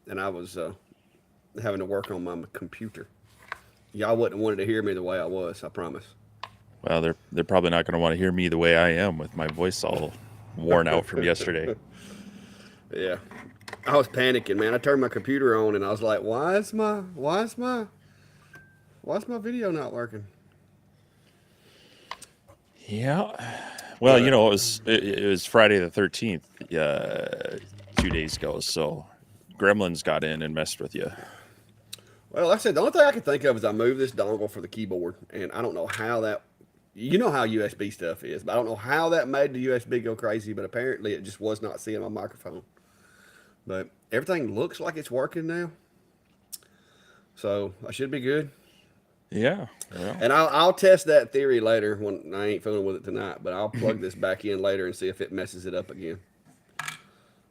and I was having to work on my computer. Y'all wouldn't have wanted to hear me the way I was. I promise. Well, they're probably not going to want to hear me the way I am with my voice all worn out from yesterday. Yeah, I was panicking, man. I turned my computer on and I was like, why is my video not working? Yeah. Well, But it was Friday the 13th, 2 days ago. So Gremlins got in and messed with you. well, like I said, the only thing I can think of is I moved this dongle for the keyboard, and I don't know how that. You know how USB stuff is, but I don't know how that made the USB go crazy. But apparently, it just was not seeing my microphone. But everything looks like it's working now, so I should be good. Yeah. Well, And I'll test that theory later when I ain't fooling with it tonight. But I'll plug this back in later and see if it messes it up again.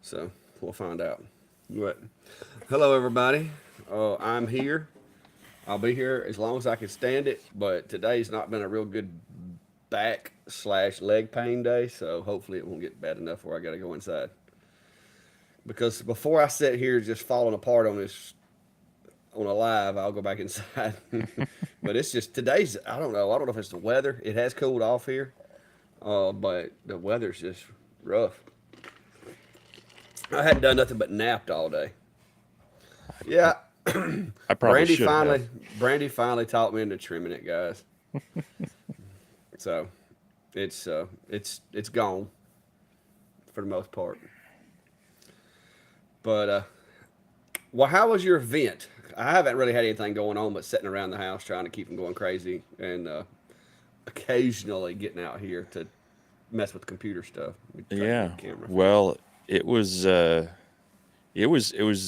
So we'll find out. But hello, everybody. I'm here. I'll be here as long as I can stand it. But today's not been a real good back/leg pain day, so hopefully it won't get bad enough where I got to go inside. Because before I sit here just falling apart on a live, I'll go back inside. But it's just today's. I don't know. I don't know if it's the weather. It has cooled off here, but the weather's just rough. I hadn't done nothing but napped all day. Yeah, I probably Brandy should have. finally Brandy finally taught me into trimming it, guys. So it's gone for the most part. But well, how was your event? I haven't really had anything going on but sitting around the house trying to keep them going crazy and occasionally getting out here to mess with the computer stuff. We try to Yeah. get the camera fixed. Well, it was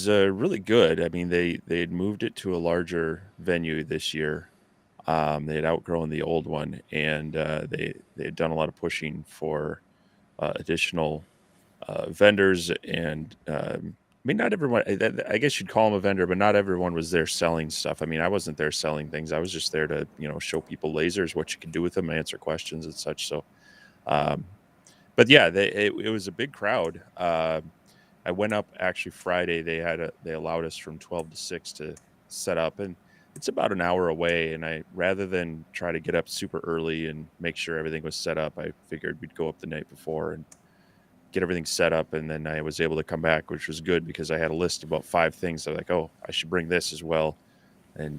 really good. I mean, they had moved it to a larger venue this year. They had outgrown the old one, and they had done a lot of pushing for additional vendors. And I mean, not everyone. I guess you'd call them a vendor, but not everyone was there selling stuff. I mean, I wasn't there selling things. I was just there to show people lasers, what you can do with them, answer questions and such. So, um, but yeah, it was a big crowd. I went up actually Friday. They allowed us from 12 to 6 to set up, and it's about an hour away. And I rather than try to get up super early and make sure everything was set up, I figured we'd go up the night before and get everything set up, and then I was able to come back, which was good because I had a list of about 5 things. I'm like, oh, I should bring this as well. And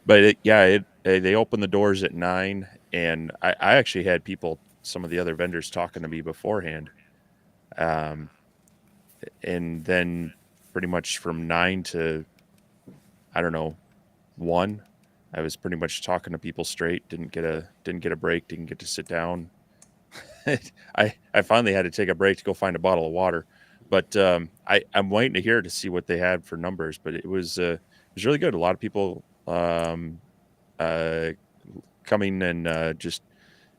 but they opened the doors at 9, and I actually had people, some of the other vendors, talking to me beforehand. Um, and then pretty much from 9 to, I don't know, 1, I was pretty much talking to people straight. Didn't get a break. Didn't get to sit down. I finally had to take a break to go find a bottle of water. But I'm waiting to hear to see what they had for numbers. But it was really good. A lot of people uh, coming and just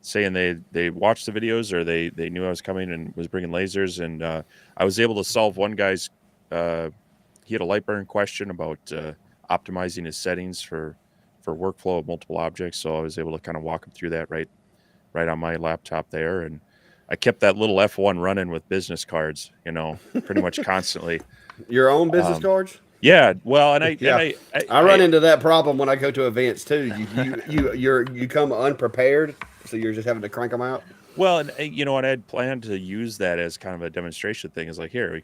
saying they watched the videos, or they knew I was coming and was bringing lasers. And I was able to solve one guy's. He had a LightBurn question about optimizing his settings for workflow of multiple objects. So I was able to kind of walk him through that right on my laptop there. And I kept that little F1 running with business cards, pretty much constantly. Your own business Um, cards? yeah, well, and I and Yeah, I run into that problem when I go to events too. You come unprepared, so you're just having to crank them out. well, and I had planned to use that as kind of a demonstration thing. It's like, here,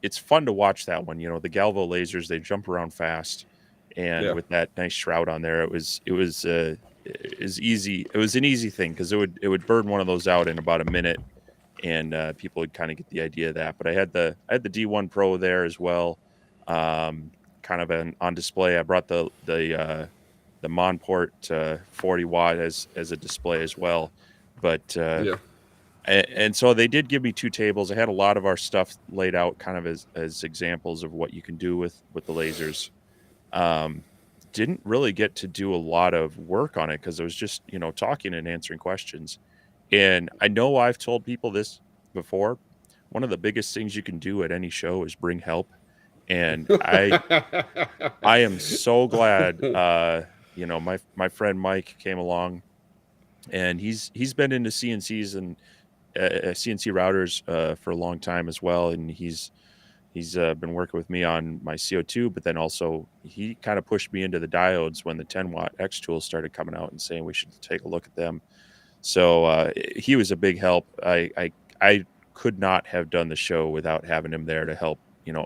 it's fun to watch that one. The Galvo lasers, they jump around fast, and Yeah, with that nice shroud on there, it was easy. It was an easy thing because it would burn one of those out in about a minute, and people would kind of get the idea of that. But I had the D1 Pro there as well, kind of on display. I brought the Monport 40 watt as a display as well. But yeah. and so they did give me 2 tables. I had a lot of our stuff laid out kind of as examples of what you can do with the lasers. Um, didn't really get to do a lot of work on it because I was just talking and answering questions. And I know I've told people this before. One of the biggest things you can do at any show is bring help. And I am so glad my friend Mike came along, and he's been into CNCs and CNC routers for a long time as well, and He's been working with me on my CO2, but then also he kind of pushed me into the diodes when the 10-watt X tools started coming out and saying we should take a look at them. So he was a big help. I could not have done the show without having him there to help,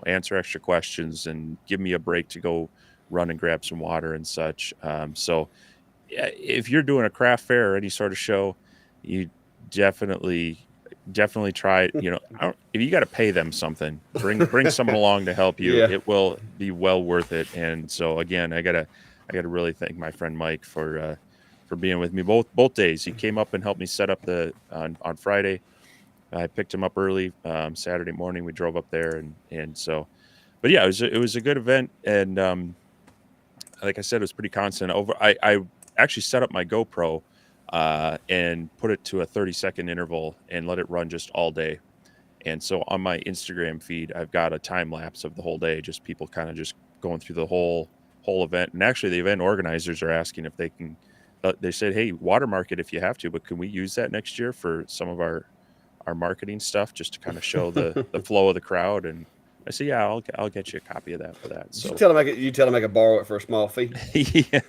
answer extra questions and give me a break to go run and grab some water and such. So yeah, if you're doing a craft fair or any sort of show, you definitely try. If you got to pay them something, bring someone along to help you. Yeah. It will be well worth it. And so again, I gotta really thank my friend Mike for being with me both days. He came up and helped me set up on Friday. I picked him up early Saturday morning. We drove up there and so, but yeah, it was a good event. And like I said, it was pretty constant. I actually set up my GoPro and put it to a 30-second interval and let it run just all day. And so on my Instagram feed, I've got a time lapse of the whole day, just people kind of just going through the whole event. And actually, the event organizers are asking if they can. They said, "Hey, watermark it if you have to, but can we use that next year for some of our marketing stuff, just to kind of show the flow of the crowd?" And I said, "Yeah, I'll get you a copy of that for that." You So tell them I could borrow it for a small fee. yeah,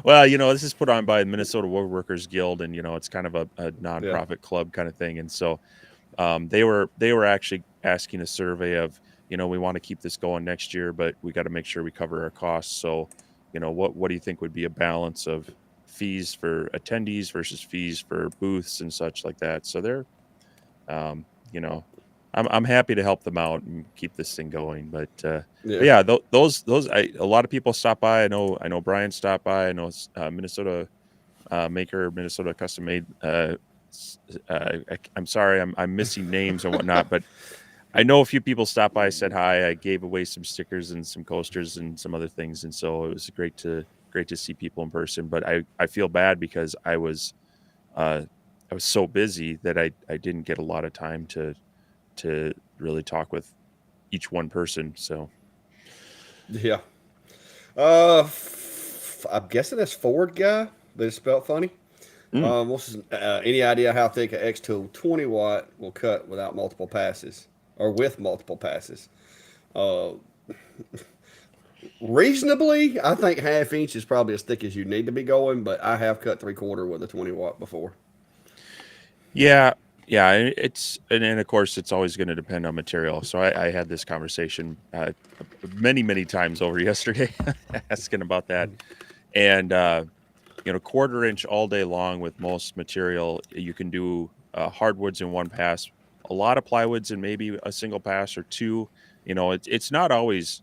well, this is put on by the Minnesota Woodworkers Guild, and it's kind of a Yeah. nonprofit club kind of thing, and so they were actually asking a survey of, we want to keep this going next year, but we got to make sure we cover our costs. So, what do you think would be a balance of fees for attendees versus fees for booths and such like that? So they're, um, you know, I'm happy to help them out and keep this thing going. But Yeah. yeah, a lot of people stop by. I know Brian stopped by. I know Minnesota maker, Minnesota custom made. I'm sorry, I'm missing names and whatnot, but I know a few people stopped by, said hi. I gave away some stickers and some coasters and some other things, and so it was great to see people in person. But I feel bad because uh, I was so busy that I didn't get a lot of time to really talk with each one person. So Yeah. I'm guessing that's Ford guy, but it's spelled funny. mm, Any idea how thick an X tool 20-watt will cut without multiple passes or with multiple passes? Uh, Reasonably, I think half inch is probably as thick as you need to be going, but I have cut 3/4 with a 20-watt before. yeah, yeah, and then of course it's always going to depend on material. So I had this conversation many times over yesterday, asking about that, and 1/4 inch all day long with most material. You can do hardwoods in one pass, a lot of plywoods in maybe a single pass or two. It's not always,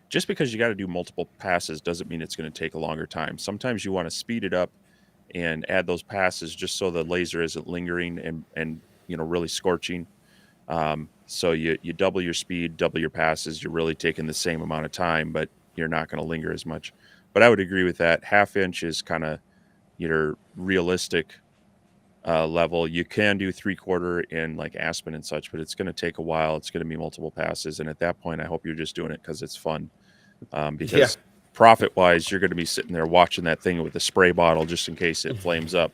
just because you got to do multiple passes doesn't mean it's going to take a longer time. Sometimes you want to speed it up and add those passes just so the laser isn't lingering and really scorching. So you double your speed, double your passes. You're really taking the same amount of time, but you're not going to linger as much. But I would agree with that. Half inch is kind of your realistic level. You can do 3/4 in like Aspen and such, but it's going to take a while. It's going to be multiple passes, and at that point, I hope you're just doing it because it's fun. Yeah. Because profit wise, you're going to be sitting there watching that thing with a spray bottle just in case it flames up.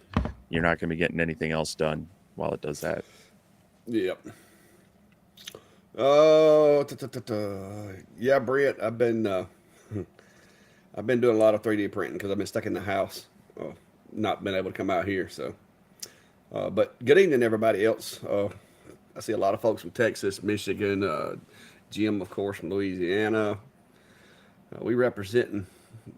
You're not going to be getting anything else done while it does that. Yep. Yeah, Brett. I've been doing a lot of 3D printing because I've been stuck in the house, not been able to come out here. So, but good evening, everybody else. I see a lot of folks from Texas, Michigan, Jim, of course, from Louisiana. We representing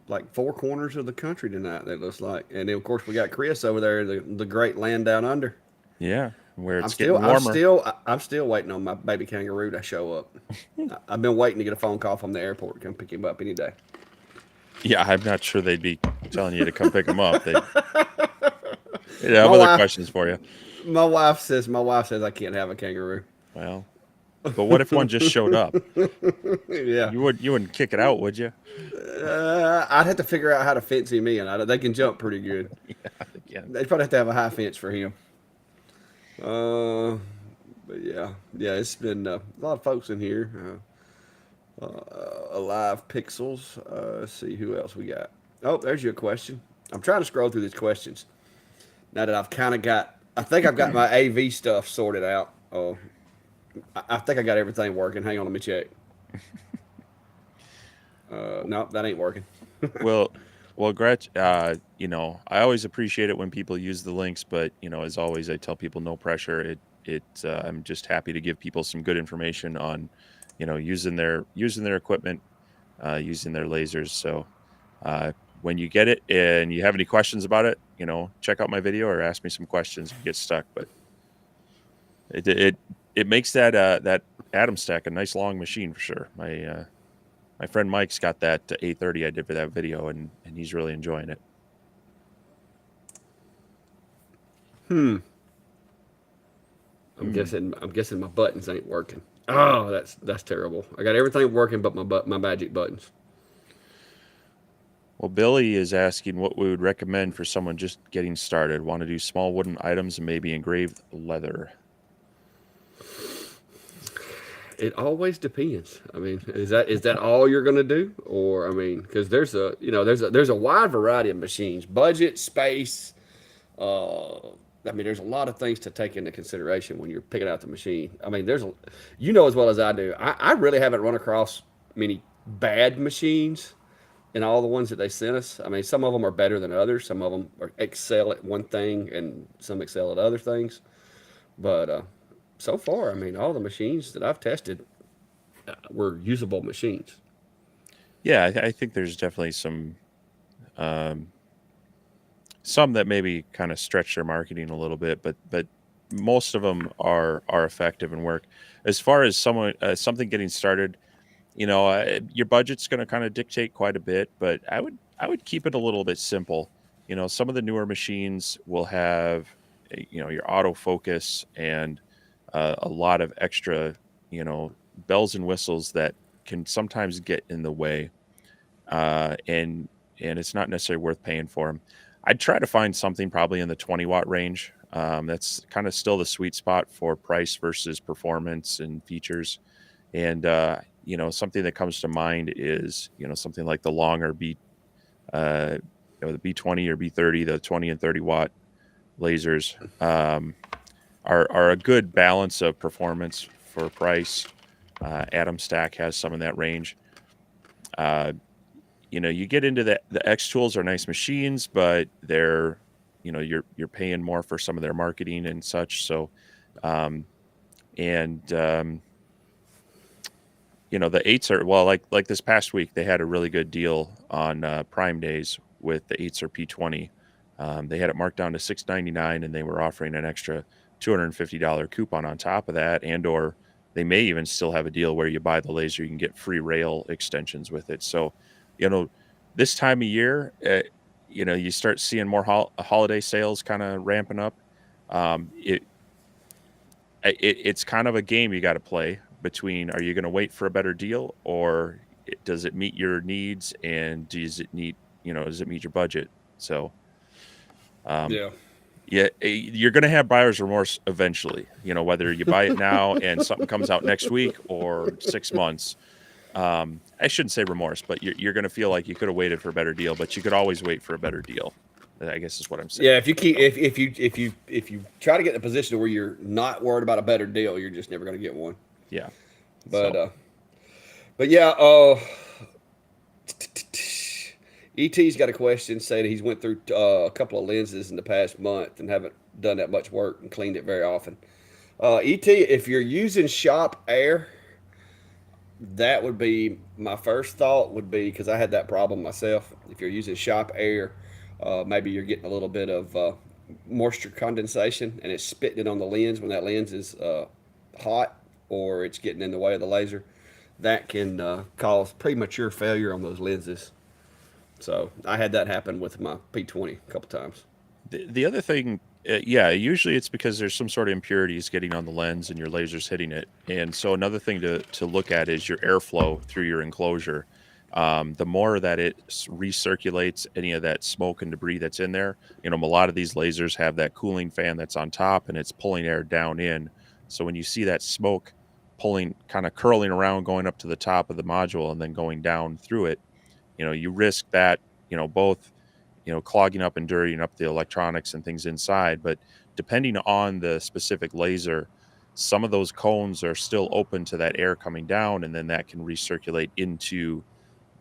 like four corners of the country tonight. That looks like, and then of course we got Chris over there, the great land down under. Yeah, where I'm it's still, getting I'm warmer. still, I'm still waiting on my baby kangaroo to show up. I've been waiting to get a phone call from the airport to come pick him up any day. Yeah, I'm not sure they'd be telling you to come pick them up. They'd have My other wife, questions for you. my wife says I can't have a kangaroo. Well, but what if one just showed up? Yeah, You wouldn't kick it out, would you? I'd have to figure out how to fence him in. They can jump pretty good. Yeah. They'd probably have to have a high fence for him. But yeah, it's been a lot of folks in here. Alive Pixels. Let's see who else we got. Oh, there's your question. I'm trying to scroll through these questions now that I've kind of got. I think I've got my AV stuff sorted out. I think I got everything working. Hang on, let me check. No, that ain't working. Well, Gretch, I always appreciate it when people use the links, but as always, I tell people no pressure. I'm just happy to give people some good information on, using their equipment, using their lasers. So, when you get it and you have any questions about it, check out my video or ask me some questions if you get stuck. But it makes that Atom stack a nice long machine for sure. My friend Mike's got that 830 I did for that video, and he's really enjoying it. I'm guessing my buttons ain't working. Oh, that's terrible. I got everything working but my magic buttons. Well, Billy is asking what we would recommend for someone just getting started. Want to do small wooden items and maybe engraved leather. It always depends. I mean, is that all you're going to do, or I mean, because there's a wide variety of machines, budget, space. I mean, there's a lot of things to take into consideration when you're picking out the machine. I mean, as well as I do. I really haven't run across many bad machines in all the ones that they sent us. I mean, some of them are better than others. Some of them excel at one thing, and some excel at other things. But so far, I mean, all the machines that I've tested were usable machines. Yeah, I think there's definitely um, some that maybe kind of stretch their marketing a little bit, but most of them are effective and work. As far as something getting started, your budget's going to kind of dictate quite a bit, but I would keep it a little bit simple. Some of the newer machines will have your autofocus and a lot of extra bells and whistles that can sometimes get in the way, and it's not necessarily worth paying for them. I'd try to find something probably in the 20-watt range. That's kind of still the sweet spot for price versus performance and features. And something that comes to mind is something like the longer uh, the B20 or B30, the 20 and 30-watt lasers are a good balance of performance for price. Atom Stack has some in that range. Uh, you get into the X tools are nice machines, but they're you're paying more for some of their marketing and such. So, um, and the eights are, well, like this past week they had a really good deal on Prime Days with the eights or P20. They had it marked down to $699, and they were offering an extra $250 coupon on top of that, and or they may even still have a deal where you buy the laser, you can get free rail extensions with it. So, you know, this time of year, you start seeing more holiday sales kind of ramping up. Um, it, it's kind of a game you got to play between, are you going to wait for a better deal, or does it meet your needs, and does it meet your budget? So, um, Yeah. yeah, you're going to have buyer's remorse eventually, whether you buy it now and something comes out next week or 6 months. I shouldn't say remorse, but you're going to feel like you could have waited for a better deal, but you could always wait for a better deal. I guess is what I'm saying. Yeah, if you keep if you try to get in a position where you're not worried about a better deal, you're just never going to get one. Yeah. But So, but yeah, ET's got a question saying he's went through a couple of lenses in the past month and haven't done that much work and cleaned it very often. ET, if you're using shop air, that would be my first thought would be, because I had that problem myself. If you're using shop air, maybe you're getting a little bit of moisture condensation and it's spitting it on the lens when that lens is hot, or it's getting in the way of the laser. That can cause premature failure on those lenses. So I had that happen with my P20 a couple times. the other thing, yeah, usually it's because there's some sort of impurities getting on the lens and your laser's hitting it. And so another thing to look at is your airflow through your enclosure. The more that it recirculates any of that smoke and debris that's in there, a lot of these lasers have that cooling fan that's on top and it's pulling air down in. So when you see that smoke pulling, kind of curling around, going up to the top of the module and then going down through it, you risk that, both clogging up and dirtying up the electronics and things inside. But depending on the specific laser, some of those cones are still open to that air coming down, and then that can recirculate into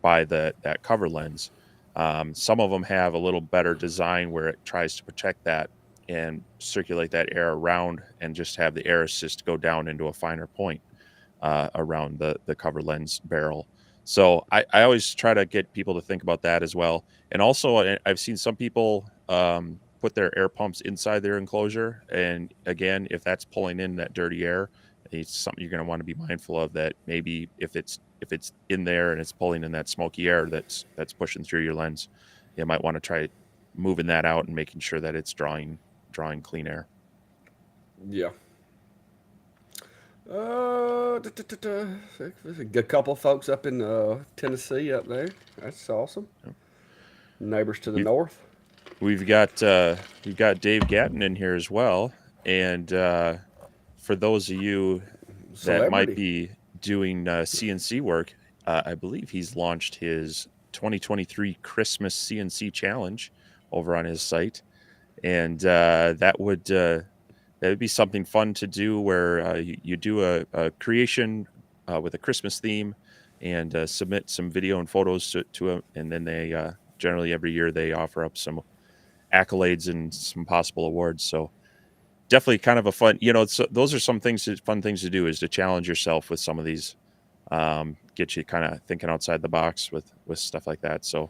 by that cover lens. Some of them have a little better design where it tries to protect that and circulate that air around, and just have the air assist go down into a finer point around the cover lens barrel. So I always try to get people to think about that as well. And also, I've seen some people put their air pumps inside their enclosure. And again, if that's pulling in that dirty air, it's something you're going to want to be mindful of. That maybe if it's in there and it's pulling in that smoky air that's pushing through your lens, you might want to try moving that out and making sure that it's drawing clean air. Yeah. There's a good couple folks up in Tennessee up there. That's awesome. Yep. Neighbors to the You, north. we've got Dave Gatton in here as well, and for those of you that might Celebrity. be doing CNC work, I believe he's launched his 2023 Christmas CNC challenge over on his site, and that would be something fun to do, where you do a creation with a Christmas theme, and submit some video and photos to him, and then they generally every year they offer up some accolades and some possible awards. So definitely kind of a fun, those are some fun things to do, is to challenge yourself with some of these, get you kind of thinking outside the box with stuff like that. So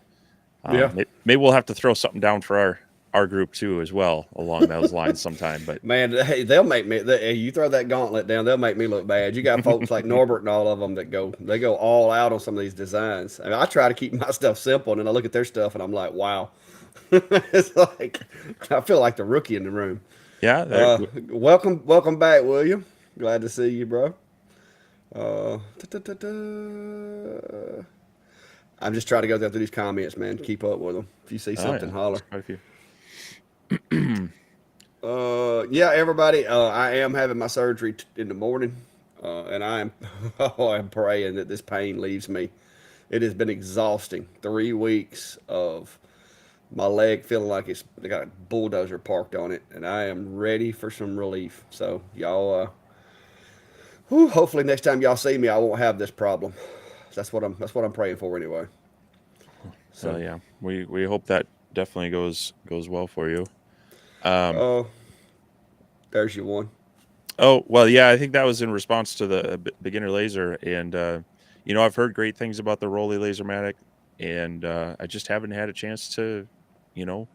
Yeah. maybe we'll have to throw something down for our group too as well along those lines sometime. But Man, hey, they'll make me. You throw that gauntlet down, they'll make me look bad. You got folks like Norbert and all of them that go all out on some of these designs. I mean, I try to keep my stuff simple, and then I look at their stuff, and I'm like, wow. It's like I feel like the rookie in the room. yeah, Welcome back, William. Glad to see you, bro. Uh, da, da, da, da. I'm just trying to go through these comments, man. Keep up with them. If you see oh something, yeah, holler. there's quite a few. Yeah, everybody. I am having my surgery in the morning, and I am, oh, I'm praying that this pain leaves me. It has been exhausting. 3 weeks of my leg feeling like they got a bulldozer parked on it, and I am ready for some relief. So y'all, hopefully next time y'all see me, I won't have this problem. That's what I'm praying for anyway. Well, So, yeah, we hope that definitely goes well for you. Um, oh, there's your one. oh well, yeah, I think that was in response to the beginner laser, and I've heard great things about the Rolly Lasermatic, and I just haven't had a chance to,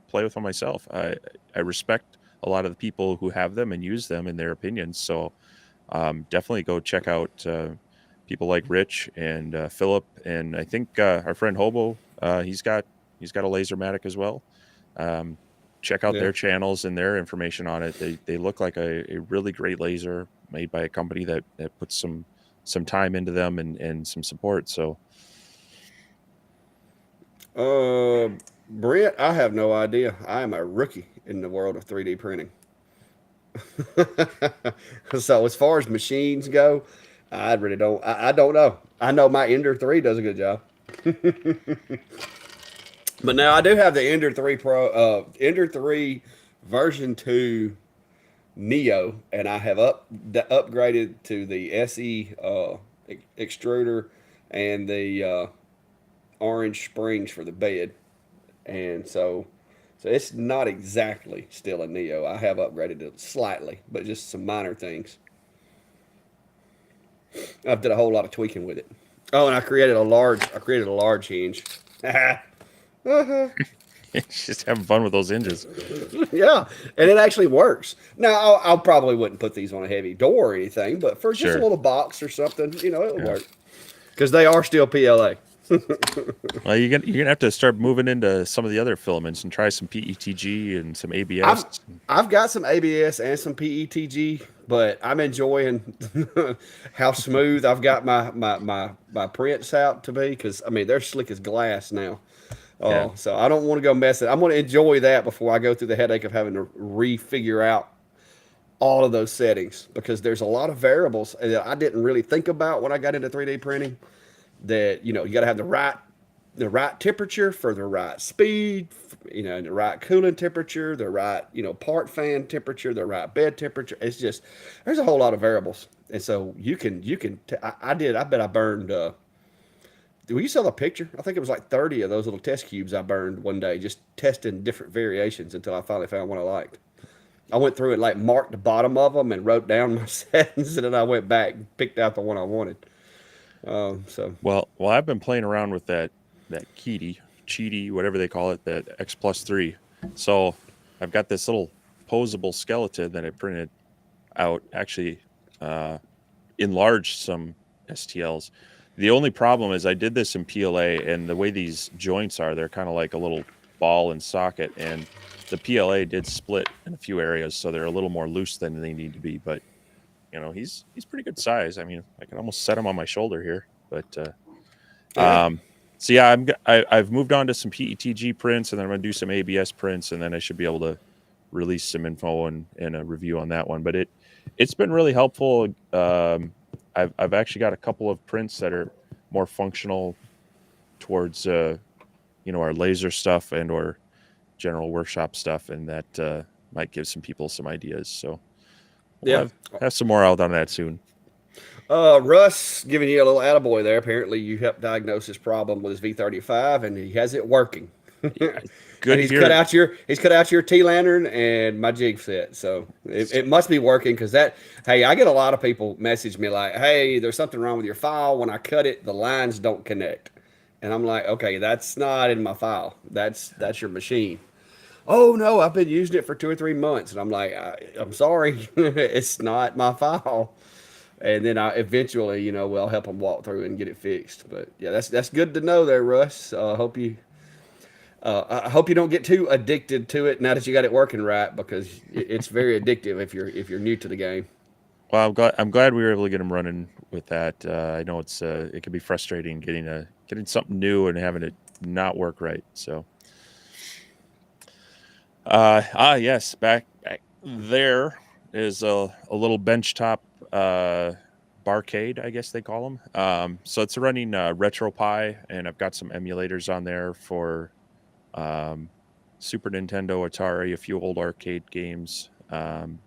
play with them myself. I respect a lot of the people who have them and use them in their opinions, so definitely go check out people like Rich and Philip, and I think our friend Hobo. He's got a Lasermatic as well. Um, Check out Yeah. their channels and their information on it. They look like a really great laser made by a company that puts some time into them and some support. So Uh, Brent, I have no idea. I am a rookie in the world of 3D printing. So as far as machines go, I really don't. I don't know. I know my Ender 3 does a good job, but now I do have the Ender 3 Pro, Ender 3 version 2 Neo, and I have upgraded to the SE extruder and the orange springs for the bed, and so it's not exactly still a Neo. I have upgraded it slightly, but just some minor things. I've did a whole lot of tweaking with it. Oh, and I created a large hinge. just having fun with those hinges. Yeah, and it actually works. Now, I'll probably wouldn't put these on a heavy door or anything, but for just a Sure. little box or something, it would Yeah. work because they are still PLA. Well, you're gonna have to start moving into some of the other filaments and try some PETG and some I've ABS. I've got some ABS and some PETG, but I'm enjoying how smooth I've got my prints out to be because I mean they're slick as glass now. Yeah. So I don't want to go mess it. I'm going to enjoy that before I go through the headache of having to refigure out all of those settings because there's a lot of variables that I didn't really think about when I got into 3D printing. That you got to have the right the right temperature for the right speed, the right cooling temperature, the right, part fan temperature, the right bed temperature. It's just, there's a whole lot of variables. And so I did, I bet I burned, will you sell a picture? I think it was like 30 of those little test cubes I burned one day, just testing different variations until I finally found one I liked. I went through and like marked the bottom of them and wrote down my settings, and then I went back and picked out the one I wanted. So Well, I've been playing around with that Cheaty, whatever they call it, that X Plus 3. So I've got this little posable skeleton that I printed out. Actually, enlarged some STLs. The only problem is I did this in PLA, and the way these joints are, they're kind of like a little ball and socket, and the PLA did split in a few areas, so they're a little more loose than they need to be. But he's pretty good size. I mean, I can almost set him on my shoulder here. But so yeah, I've moved on to some PETG prints, and then I'm gonna do some ABS prints, and then I should be able to release some info and a review on that one. But it's been really helpful. I've actually got a couple of prints that are more functional towards our laser stuff and or general workshop stuff, and that might give some people some ideas. So we'll have some more out on that soon. Russ giving you a little attaboy there. Apparently, you helped diagnose his problem with his V35, and he has it working. Good. And he's cut out your T lantern and my jig set, so it must be working. Because hey, I get a lot of people message me like, "Hey, there's something wrong with your file. When I cut it, the lines don't connect." And I'm like, "Okay, that's not in my file. That's your machine." Oh no, I've been using it for 2 or 3 months, and I'm like, I'm sorry, it's not my file. And then I eventually, we'll help them walk through and get it fixed. But yeah, that's good to know there, Russ. I hope you don't get too addicted to it now that you got it working right, because it's very addictive if you're new to the game. Well, I'm glad we were able to get him running with that. I know it can be frustrating getting something new and having it not work right. So, yes, back there is a little benchtop barcade, I guess they call them. So it's running RetroPie, and I've got some emulators on there for Super Nintendo, Atari, a few old arcade games, some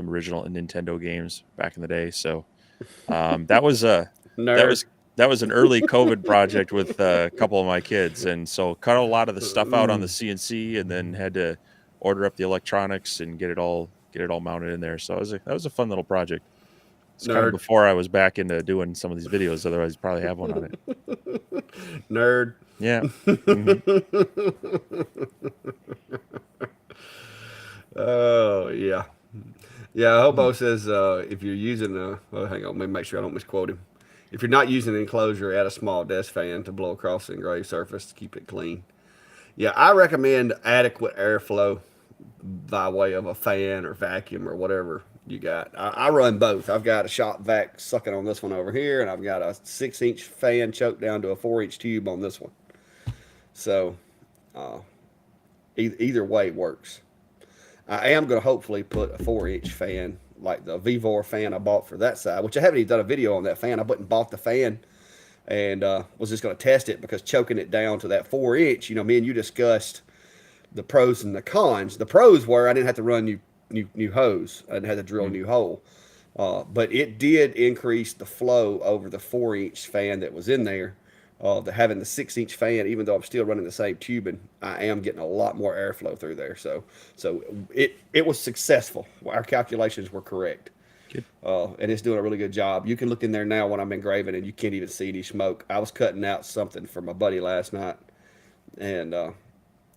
original Nintendo games back in the day. So that was an early COVID project with a couple of my kids, and so cut a lot of the stuff out on the CNC, and then had to order up the electronics and get it all mounted in there. So that was a fun little project. It's kind of before I was back into doing some of these videos. Otherwise, I'd probably have one on it. Nerd. Yeah. Mm-hmm. Oh yeah. Yeah, Hobo says if you're using hang on, let me make sure I don't misquote him. If you're not using an enclosure, add a small desk fan to blow across the engraved surface to keep it clean. Yeah, I recommend adequate airflow by way of a fan or vacuum or whatever you got. I run both. I've got a shop vac sucking on this one over here, and I've got a 6-inch fan choked down to a 4-inch tube on this one. So either way works. I am going to hopefully put a 4-inch fan, like the Vivor fan I bought for that side, which I haven't even done a video on that fan. I went and bought the fan and was just going to test it, because choking it down to that 4-inch, me and you discussed the pros and the cons. The pros were I didn't have to run new hose. I didn't have to drill a new hole. But it did increase the flow over the 4-inch fan that was in there. Having the 6-inch fan, even though I'm still running the same tubing, I am getting a lot more airflow through there. So it was successful. Our calculations were correct. Good. And it's doing a really good job. You can look in there now when I'm engraving, and you can't even see any smoke. I was cutting out something for my buddy last night, and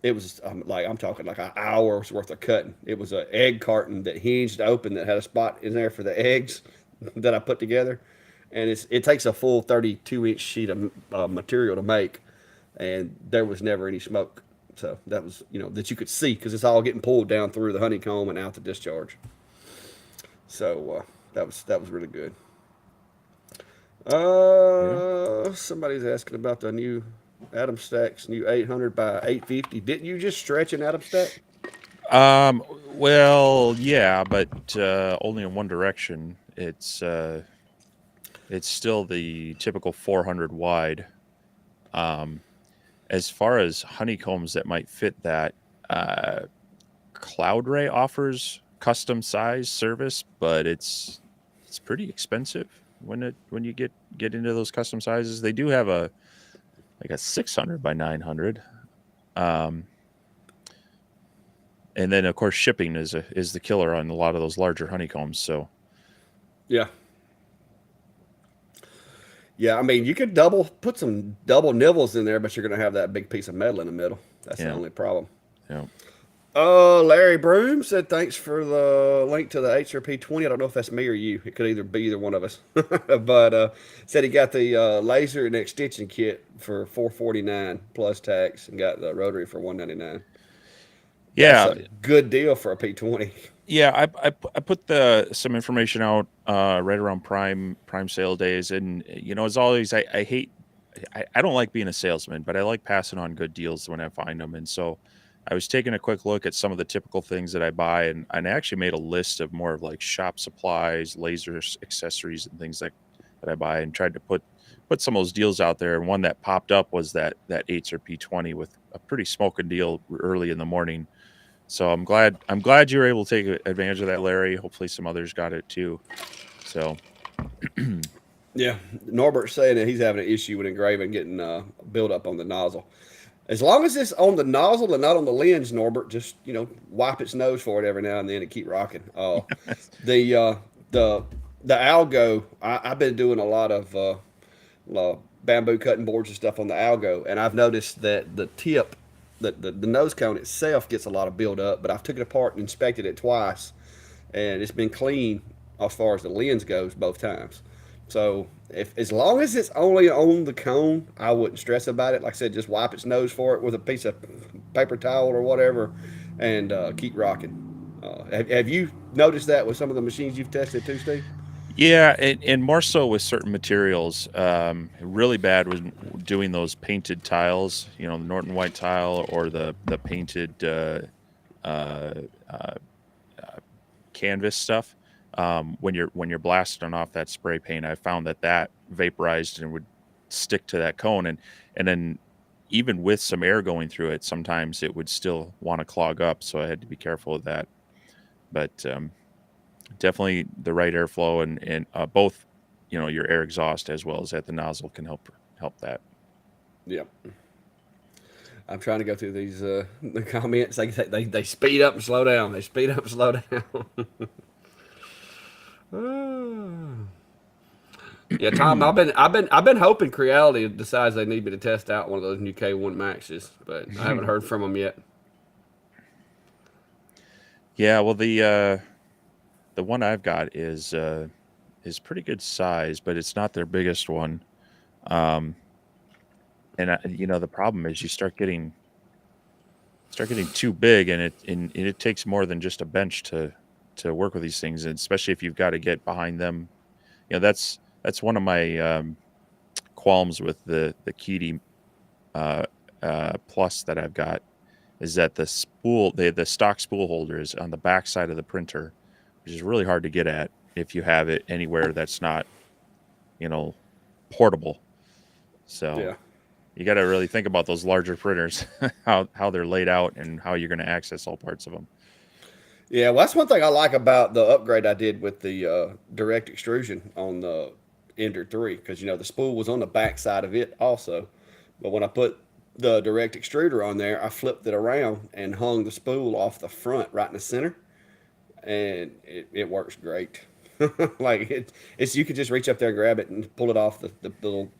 it was I'm talking like an hour's worth of cutting. It was an egg carton that hinged open that had a spot in there for the eggs that I put together. And it takes a full 32-inch sheet of material to make, and there was never any smoke. So that was, that you could see, because it's all getting pulled down through the honeycomb and out the discharge. So that was really good. Somebody's asking about the new Atom Stack's new 800 by 850. Didn't you just stretch an Atom Stack? Well, yeah, but only in one direction. It's still the typical 400 wide. as far as honeycombs that might fit that, uh, Cloud Ray offers custom size service, but it's pretty expensive when you get into those custom sizes. They do have a like a 600 by 900, um, and then of course shipping is the killer on a lot of those larger honeycombs. So Yeah. Yeah, I mean, you could put some double nibbles in there, but you're going to have that big piece of metal in the middle. That's the yeah, only problem. yeah, Larry Broom said thanks for the link to the HRP20. I don't know if that's me or you. It could either be either one of us. But said he got the laser and extension kit for 449 plus tax and got the rotary for 199. That's yeah. a good deal for a P20. Yeah, I put the some information out right around prime sale days, and as always, I hate I don't like being a salesman, but I like passing on good deals when I find them. And so I was taking a quick look at some of the typical things that I buy, and I actually made a list of more of like shop supplies, accessories, and things that I buy, and tried to put some of those deals out there. And one that popped up was that 8 or P20 with a pretty smoking deal early in the morning. So I'm glad you were able to take advantage of that, Larry. Hopefully some others got it too. So Yeah, Norbert's saying that he's having an issue with engraving getting build up on the nozzle. As long as it's on the nozzle and not on the lens, Norbert, just wipe its nose for it every now and then and keep rocking. The uh, the the algo, I've been doing a lot of bamboo cutting boards and stuff on the algo, and I've noticed that the tip, the nose cone itself gets a lot of build up. But I've took it apart and inspected it twice, and it's been clean as far as the lens goes both times. So if as long as it's only on the cone, I wouldn't stress about it. Like I said, just wipe its nose for it with a piece of paper towel or whatever, and keep rocking. Have you noticed that with some of the machines you've tested too, Steve? yeah, and more so with certain materials. Really bad was doing those painted tiles, the Norton white tile or the painted uh, uh, canvas stuff. When you're blasting off that spray paint, I found that vaporized and would stick to that cone, and then even with some air going through it, sometimes it would still want to clog up. So I had to be careful of that. But definitely the right airflow and both, your air exhaust as well as at the nozzle can help that. Yeah. I'm trying to go through these the comments. They speed up and slow down. They speed up and slow down. Yeah, Tom. I've been hoping Creality decides they need me to test out one of those new K1 Maxes, but I haven't heard from them yet. Yeah, well the one I've got is pretty good size, but it's not their biggest one. Um, and the problem is you start getting too big, and it takes more than just a bench to work with these things, and especially if you've got to get behind them. That's one of my qualms with the Key Plus that I've got, is that the stock spool holder is on the back side of the printer, which is really hard to get at if you have it anywhere that's not you know portable. So Yeah. you got to really think about those larger printers, how they're laid out and how you're going to access all parts of them. Yeah, well, that's one thing I like about the upgrade I did with the direct extrusion on the Ender 3, because the spool was on the back side of it also. But when I put the direct extruder on there, I flipped it around and hung the spool off the front right in the center, and it works great. Like it's you could just reach up there and grab it and pull it off the little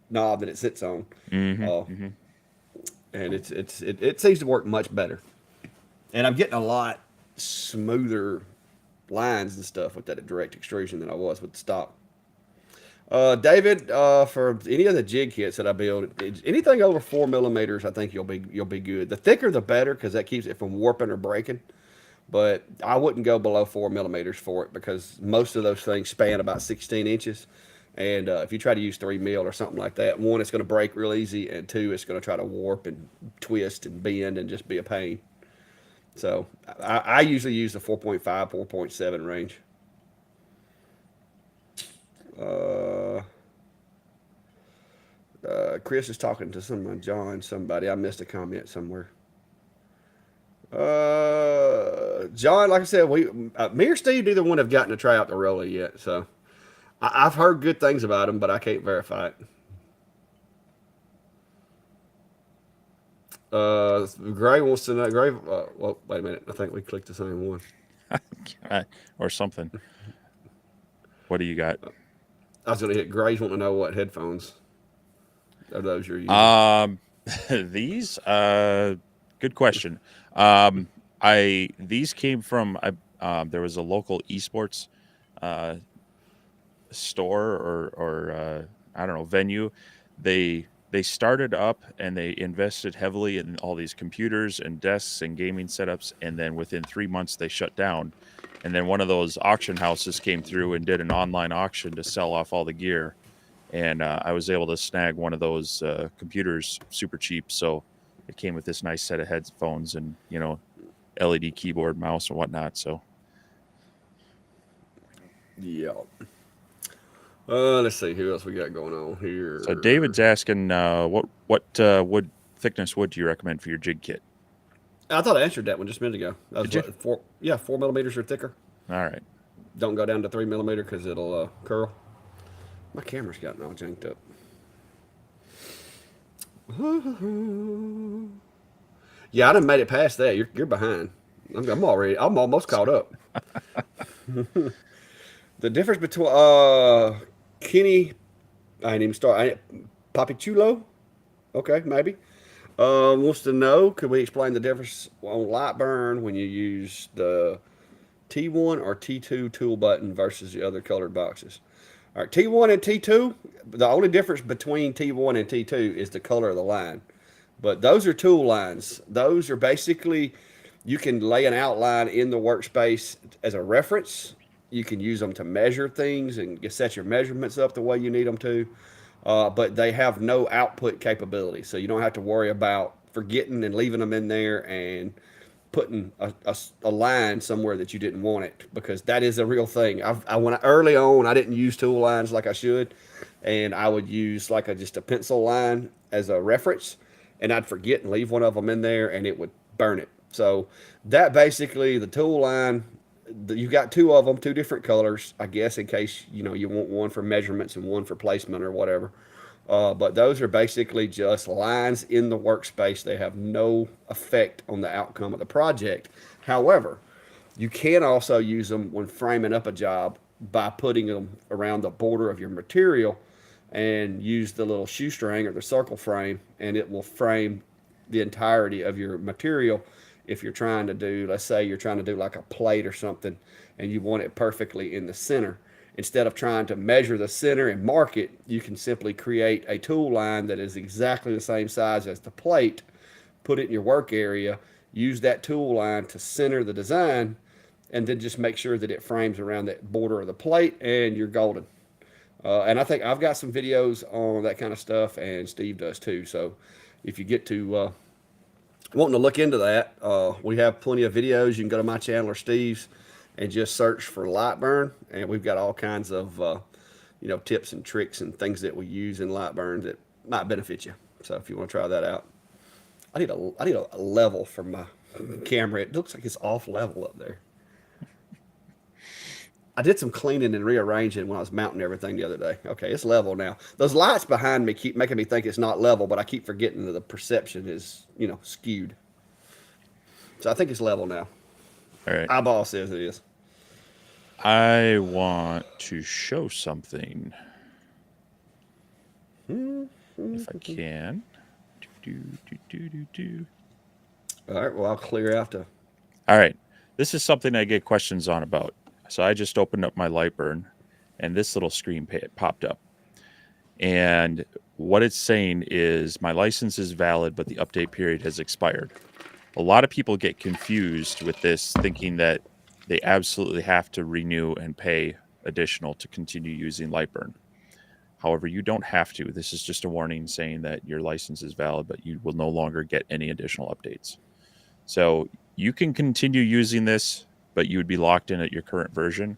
knob that it sits on, Hmm. uh, Hmm. and it seems to work much better. And I'm getting a lot smoother lines and stuff with that direct extrusion than I was with the stock. David, for any of the jig kits that I build, anything over 4 millimeters, I think you'll be good. The thicker the better, because that keeps it from warping or breaking. But I wouldn't go below 4 millimeters for it, because most of those things span about 16 inches. And if you try to use 3 mil or something like that, one, it's going to break real easy, and two, it's going to try to warp and twist and bend and just be a pain. So I usually use the 4.5, 4.7 range. Uh, Chris is talking to someone, John, somebody. I missed a comment somewhere. John, like I said, me or Steve, neither one have gotten to try out the roller yet. So I've heard good things about him, but I can't verify it. Gray wants to know. Gray, well, wait a minute. I think we clicked the same one. Or something. What do you got? I was going to hit Gray's wanting to know what headphones are those you're using. These, good question. These came from, there was a local esports, store or I don't know, venue. They started up and they invested heavily in all these computers and desks and gaming setups, and then within 3 months they shut down. And then one of those auction houses came through and did an online auction to sell off all the gear, and I was able to snag one of those computers super cheap. So it came with this nice set of headphones and LED keyboard, mouse, and whatnot. So Yeah. Let's see who else we got going on here. So David's asking, what wood thickness wood do you recommend for your jig kit? I thought I answered that one just a minute ago. That was Did you? 4 millimeters or thicker. All right. Don't go down to 3 millimeter because it'll curl. My camera's gotten all janked up. Yeah, I done made it past that. You're behind. I'm almost caught up. The difference between Kenny, I ain't even start. Papichulo, okay, maybe. Wants to know, could we explain the difference on LightBurn when you use the T1 or T2 tool button versus the other colored boxes? All right, T1 and T2, the only difference between T1 and T2 is the color of the line. But those are tool lines. Those are basically, you can lay an outline in the workspace as a reference. You can use them to measure things and set your measurements up the way you need them to. But they have no output capability. So you don't have to worry about forgetting and leaving them in there and putting a line somewhere that you didn't want it, because that is a real thing. Early on, I didn't use tool lines like I should, and I would use just a pencil line as a reference, and I'd forget and leave one of them in there, and it would burn it. So that basically, the tool line, you got two of them, two different colors, I guess, in case you want one for measurements and one for placement or whatever. But those are basically just lines in the workspace. They have no effect on the outcome of the project. However, you can also use them when framing up a job by putting them around the border of your material, and use the little shoestring or the circle frame, and it will frame the entirety of your material. If you're trying to do, let's say you're trying to do like a plate or something, and you want it perfectly in the center, instead of trying to measure the center and mark it, you can simply create a tool line that is exactly the same size as the plate, put it in your work area, use that tool line to center the design, and then just make sure that it frames around that border of the plate, and you're golden. And I think I've got some videos on that kind of stuff, and Steve does too. So if you get to wanting to look into that, we have plenty of videos. You can go to my channel or Steve's and just search for LightBurn, and we've got all kinds of tips and tricks and things that we use in LightBurn that might benefit you. So if you want to try that out, I need a level for my camera. It looks like it's off level up there. I did some cleaning and rearranging when I was mounting everything the other day. Okay, it's level now. Those lights behind me keep making me think it's not level, but I keep forgetting that the perception is, skewed. So I think it's level now. All right. Eyeball says it is. I want to show something. If I can. All right, well, I'll clear out the... All right. This is something I get questions on about. So I just opened up my LightBurn, and this little screen popped up. And what it's saying is my license is valid, but the update period has expired. A lot of people get confused with this, thinking that they absolutely have to renew and pay additional to continue using LightBurn. However, you don't have to. This is just a warning saying that your license is valid, but you will no longer get any additional updates. So you can continue using this, but you would be locked in at your current version.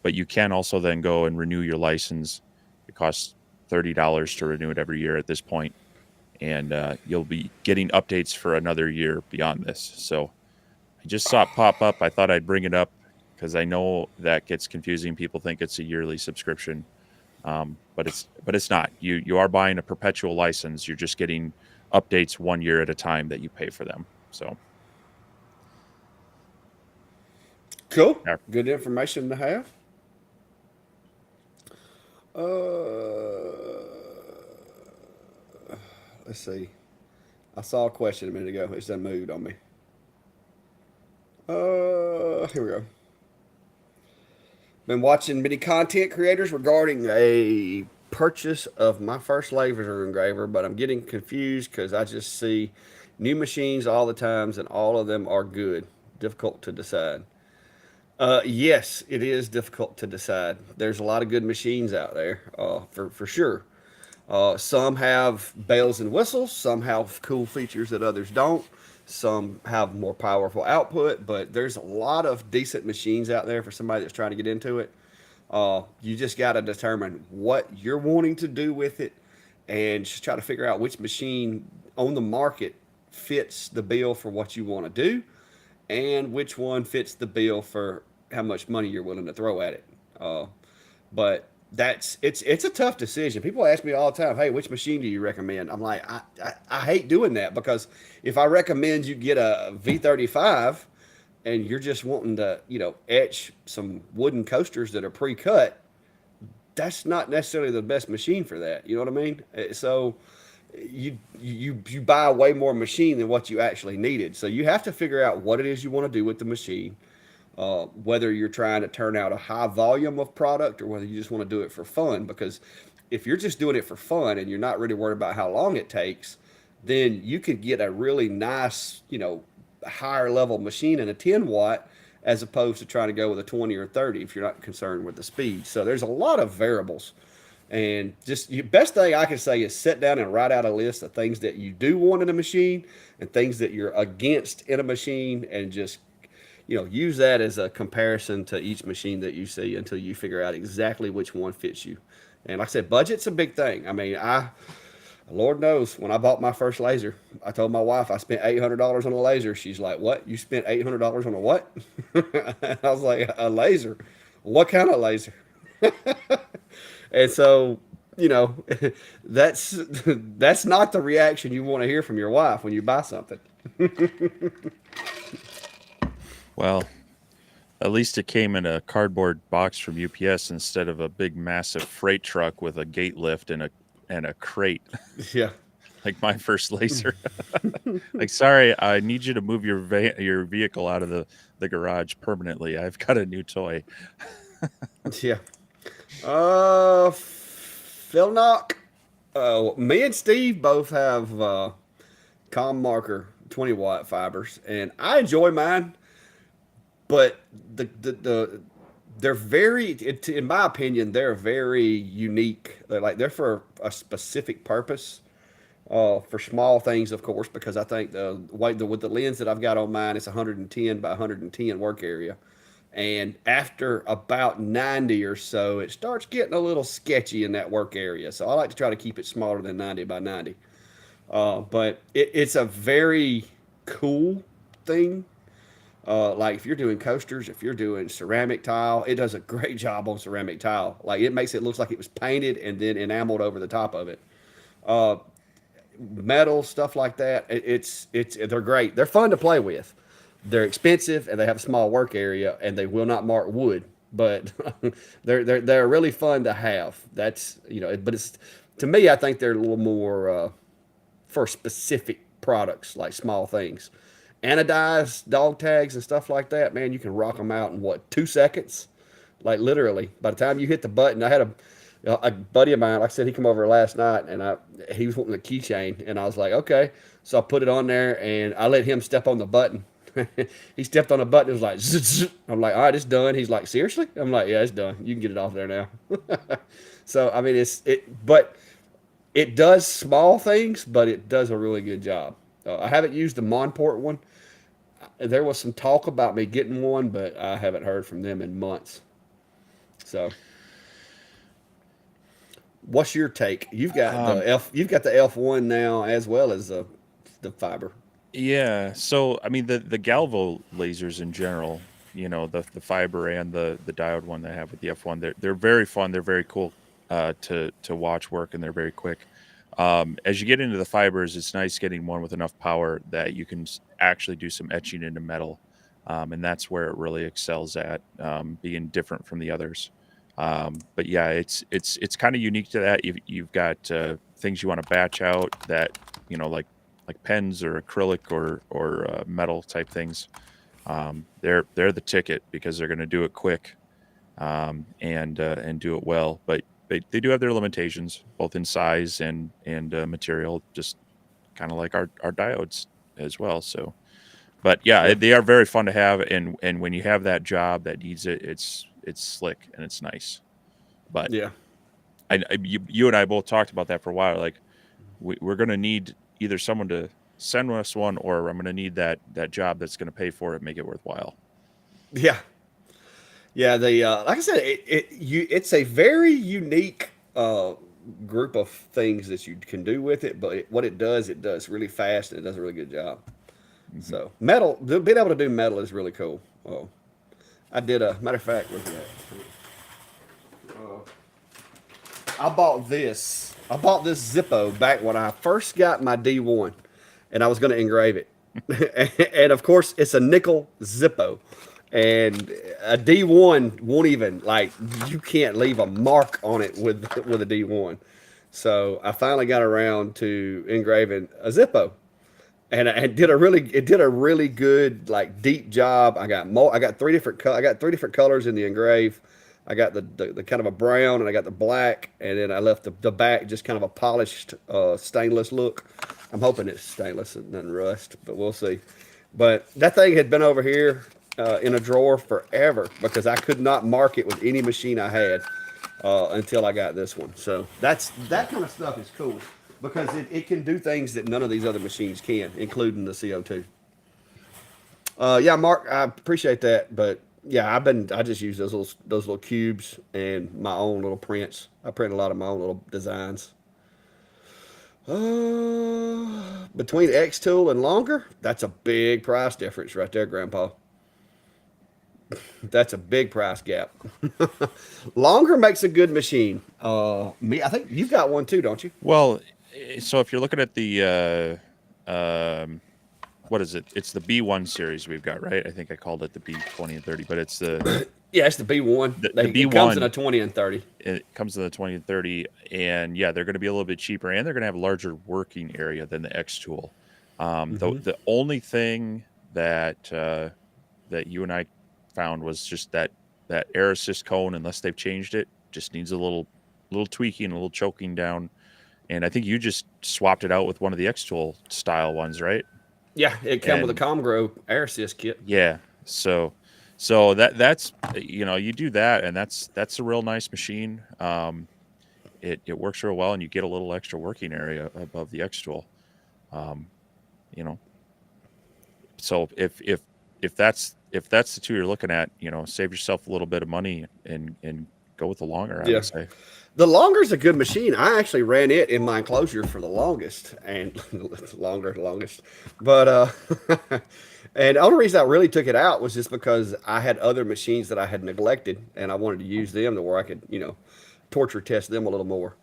But you can also then go and renew your license. It costs $30 to renew it every year at this point, and you'll be getting updates for another year beyond this. So I just saw it pop up. I thought I'd bring it up because I know that gets confusing. People think it's a yearly subscription, but it's not. You are buying a perpetual license. You're just getting updates 1 year at a time that you pay for them. So Cool. yeah. Good information to have. Uh, let's see. I saw a question a minute ago. It's done moved on me. Here we go. Been watching many content creators regarding a purchase of my first laser engraver, but I'm getting confused because I just see new machines all the times and all of them are good. Difficult to decide. Yes, it is difficult to decide. There's a lot of good machines out there, for sure. Some have bells and whistles. Some have cool features that others don't. Some have more powerful output, but there's a lot of decent machines out there for somebody that's trying to get into it. You just got to determine what you're wanting to do with it and just try to figure out which machine on the market fits the bill for what you want to do and which one fits the bill for how much money you're willing to throw at it. But it's a tough decision. People ask me all the time, "Hey, which machine do you recommend?" I'm like, I hate doing that because if I recommend you get a V35 and you're just wanting to etch some wooden coasters that are pre-cut, that's not necessarily the best machine for that. You know what I mean? So you buy way more machine than what you actually needed. So you have to figure out what it is you want to do with the machine, whether you're trying to turn out a high volume of product or whether you just want to do it for fun. Because if you're just doing it for fun and you're not really worried about how long it takes, then you could get a really nice, higher level machine in a 10 watt as opposed to trying to go with a 20 or 30 if you're not concerned with the speed. So there's a lot of variables. And just the best thing I can say is sit down and write out a list of things that you do want in a machine and things that you're against in a machine, and just use that as a comparison to each machine that you see until you figure out exactly which one fits you. And like I said, budget's a big thing. I mean, Lord knows, when I bought my first laser, I told my wife I spent $800 on a laser. She's like, "What? You spent $800 on a what?" I was like, "A laser. What kind of laser?" And so, you know, that's not the reaction you want to hear from your wife when you buy something. Well, at least it came in a cardboard box from UPS instead of a big massive freight truck with a gate lift and a crate. Yeah. Like my first laser. Like, sorry, I need you to move your vehicle out of the garage permanently. I've got a new toy. Yeah. Phil Knock. Me and Steve both have Com Marker 20 watt fibers, and I enjoy mine, but they're very, in my opinion, they're very unique. They're for a specific purpose. For small things, of course, because I think with the lens that I've got on mine, it's 110 by 110 work area. And after about 90 or so, it starts getting a little sketchy in that work area. So I like to try to keep it smaller than 90 by 90. But it's a very cool thing. Like if you're doing coasters, if you're doing ceramic tile, it does a great job on ceramic tile. Like it makes it look like it was painted and then enameled over the top of it. Metal stuff like that, they're great. They're fun to play with. They're expensive and they have a small work area and they will not mark wood, but they're really fun to have. That's but it's, to me, I think they're a little more for specific products, like small things. Anodized dog tags and stuff like that, man, you can rock them out in what, 2 seconds? Like literally, by the time you hit the button. I had a buddy of mine, like I said, he came over last night and he was wanting a keychain, and I was like, okay. So I put it on there and I let him step on the button. He stepped on the button. It was like, zzz, zzz. I'm like, all right, it's done. He's like, seriously? I'm like, yeah, it's done. You can get it off there now. So I mean, but it does small things, but it does a really good job. I haven't used the Monport one. There was some talk about me getting one, but I haven't heard from them in months. So What's your take? Um, You've got the F1 now as well as the fiber. yeah. So I mean the Galvo lasers in general, the fiber and the diode one they have with the F1, they're very fun. They're very cool to watch work, and they're very quick. As you get into the fibers, it's nice getting one with enough power that you can actually do some etching into metal, and that's where it really excels at, being different from the others. But yeah, it's kind of unique to that. You've got things you want to batch out that like pens or acrylic or metal type things. They're the ticket because they're going to do it quick, and do it well. But they do have their limitations, both in size and material, just kind of like our diodes as well. So, but yeah, Yeah, they are very fun to have, and when you have that job that needs it, it's slick and it's nice. But yeah, you and I both talked about that for a while. Like we're going to need either someone to send us one, or I'm going to need that job that's going to pay for it, make it worthwhile. yeah, yeah. Like I said, it's a very unique group of things that you can do with it. But what it does really fast, and it does a really good job. Hmm. So being able to do metal is really cool. Oh, I did a matter of fact. Look at that. I bought this. I bought this Zippo back when I first got my D1, and I was going to engrave it. And of course, it's a nickel Zippo, and a D1 won't even like you can't leave a mark on it with a D1. So I finally got around to engraving a Zippo, and it did a really good like deep job. I got I got three different colors in the engrave. I got the kind of a brown, and I got the black, and then I left the back just kind of a polished stainless look. I'm hoping it's stainless and doesn't rust, but we'll see. But that thing had been over here in a drawer forever because I could not mark it with any machine I had until I got this one. So that kind of stuff is cool because it can do things that none of these other machines can, including the CO2. Yeah, Mark, I appreciate that, but yeah, I just use those little cubes and my own little prints. I print a lot of my own little designs. Between X tool and longer, that's a big price difference right there, Grandpa. That's a big price gap. Longer makes a good machine. I think you've got one too, don't you? Well, so if you're looking at what is it? It's the B1 series we've got, right? I think I called it the B20 and 30, but it's Yeah, it's the B1. the It comes in B1. a 20 and 30. It comes in the 20 and 30, and yeah, they're going to be a little bit cheaper, and they're going to have a larger working area than the X tool. The only thing that you and I found was just that air assist cone, unless they've changed it, just needs a little tweaking, a little choking down. And I think you just swapped it out with one of the X tool style ones, right? Yeah, it came with a And Comgrow air assist kit. yeah, so that's you do that, and that's a real nice machine. It works real well, and you get a little extra working area above the X tool. Um, you know, so if that's the two you're looking at, save yourself a little bit of money and go with the longer, I Yeah. would say. The longer's a good machine. I actually ran it in my enclosure for the longest and longest. But and the only reason I really took it out was just because I had other machines that I had neglected and I wanted to use them to where I could, torture test them a little more.